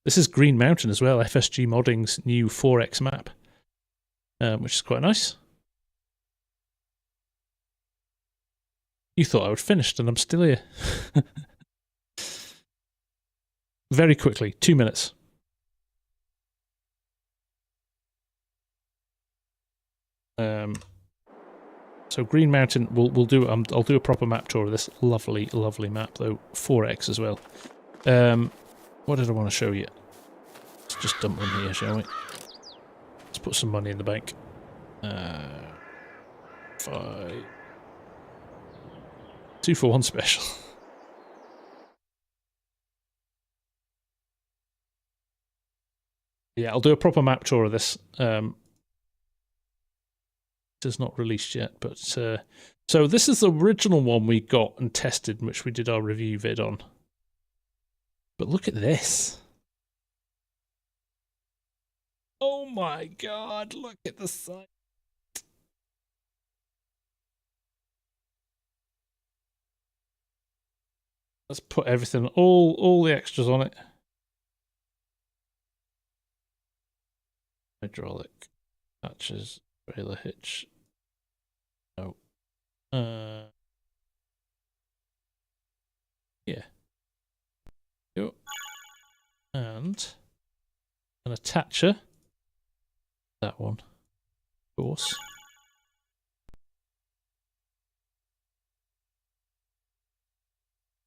This is Green Mountain as well, FSG Modding's new 4X map, which is quite nice. You thought I would finished, and I'm still here. Very quickly, 2 minutes. So Green Mountain, we'll do. I'll do a proper map tour of this lovely, lovely map, though 4X as well. What did I want to show you? Let's just dump them here, shall we? Let's put some money in the bank. 2 for 1 special. Yeah, I'll do a proper map tour of this. It is not released yet, but so this is the original one we got and tested, which we did our review vid on. But look at this. Oh my god, look at the site. Let's put everything, all the extras on it. Hydraulic, hatches, trailer hitch. No. Yeah. Go. And an attacher. That one. Of course.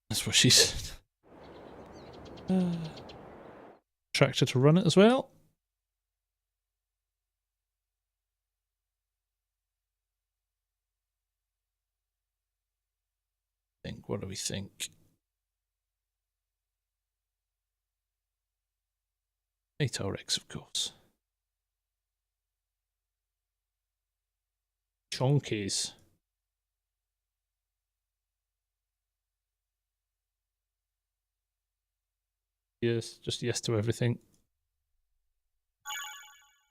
That's what she said. Tractor to run it as well. What do we think? 8 RX, of course. Chonkies. Yes, just yes to everything.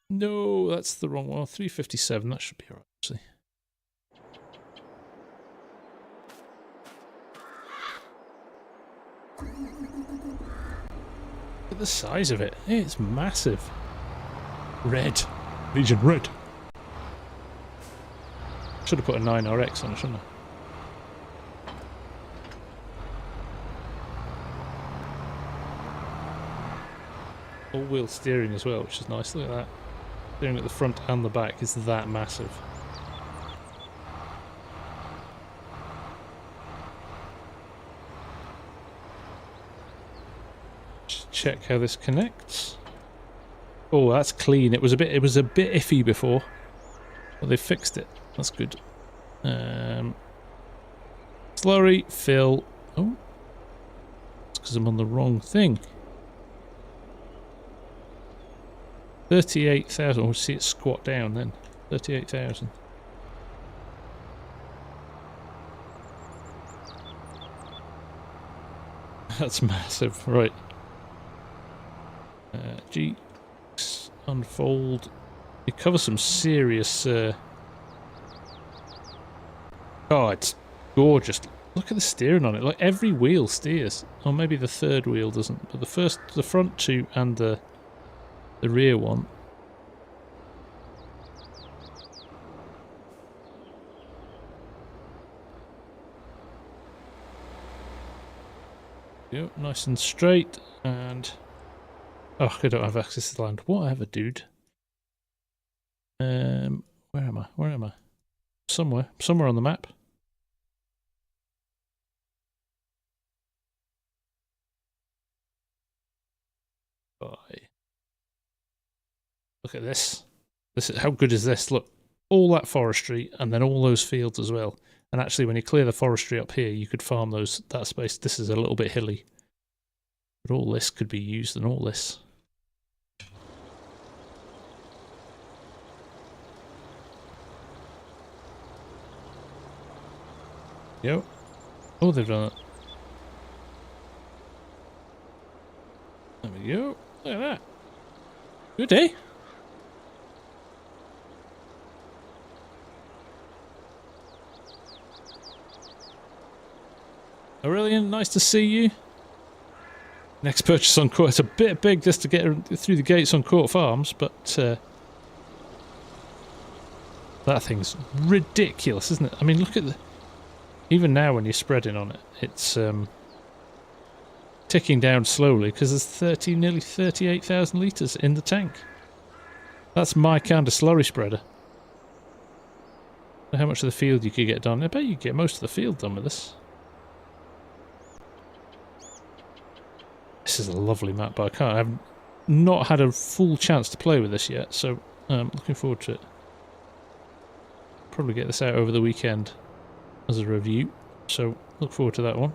No, that's the wrong one. 357, that should be alright, actually. Look at the size of it. It's massive. Red. Legion red. Should have put a 9RX on it, shouldn't I? All-wheel steering as well, which is nice. Look at that. Steering at the front and the back is that massive. Just check how this connects. Oh, that's clean. It was a bit iffy before, but they fixed it. That's good. Slurry, fill. Oh, it's because I'm on the wrong thing. 38,000. Oh, see it squat down then. 38,000. That's massive, right? G, unfold. It covers some serious. Oh, it's gorgeous. Look at the steering on it. Like every wheel steers. Or maybe the third wheel doesn't, but the front two and the rear one. Yep, nice and straight, and oh, I don't have access to the land. Whatever, dude. Where am I? Where am I? Somewhere on the map. Bye. Look at this. This is how good is this? Look, all that forestry and then all those fields as well. And actually, when you clear the forestry up here, you could farm that space. This is a little bit hilly, but all this could be used, and all this. Yep. Oh, they've done it. There we go. Look at that. Good day. Aurelian, nice to see you. Next purchase on Court. It's a bit big just to get through the gates on Court Farms, but that thing's ridiculous, isn't it? I mean, look at the... Even now when you're spreading on it, it's ticking down slowly because there's nearly 38,000 litres in the tank. That's my kind of slurry spreader. How much of the field you could get done? I bet you could get most of the field done with this. This is a lovely map, but I've not had a full chance to play with this yet, so looking forward to it. Probably get this out over the weekend as a review, so look forward to that one.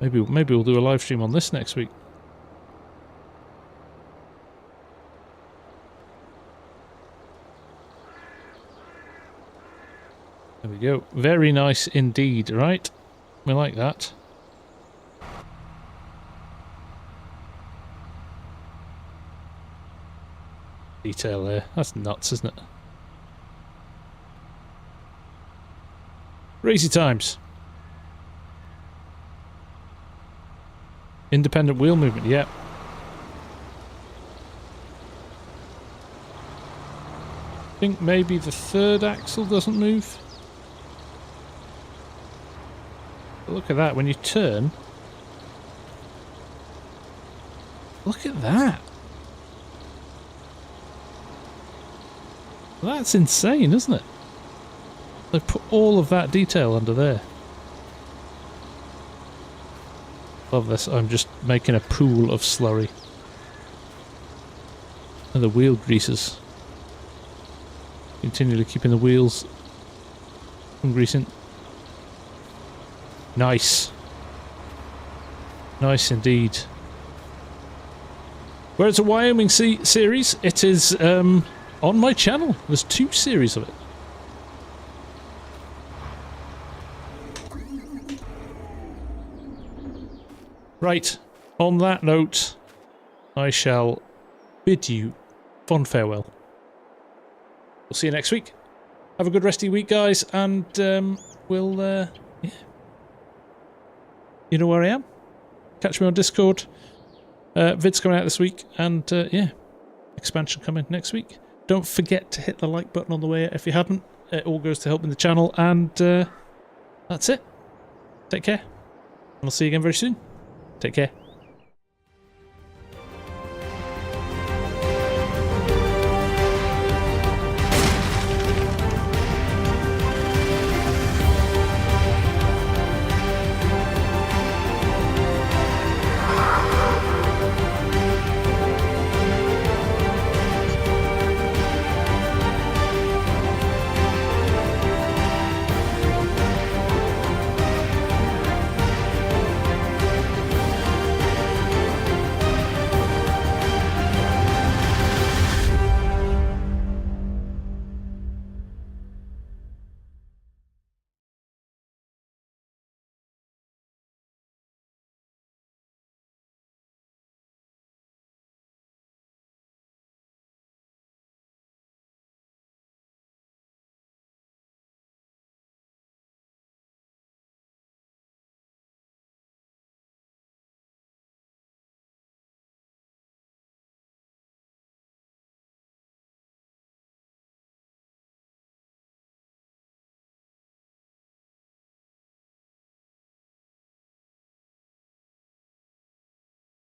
Maybe we'll do a live stream on this next week. go. Very nice indeed, right? We like that. Detail there. That's nuts, isn't it? Crazy times. Independent wheel movement, yeah. I think maybe the third axle doesn't move. But look at that, when you turn. Look at that. That's insane, isn't it? They've put all of that detail under there. Love this. I'm just making a pool of slurry. And the wheel greases. Continually keeping the wheels from greasing. Nice. Nice indeed. Where it's a Wyoming series, it is on my channel. There's 2 series of it. Right, on that note, I shall bid you fond farewell. We'll see you next week. Have a good rest of your week, guys, and we'll, yeah. You know where I am. Catch me on Discord. Vids coming out this week, and yeah, expansion coming next week. Don't forget to hit the like button on the way out if you haven't. It all goes to helping the channel, and that's it. Take care, and I'll see you again very soon. Take care.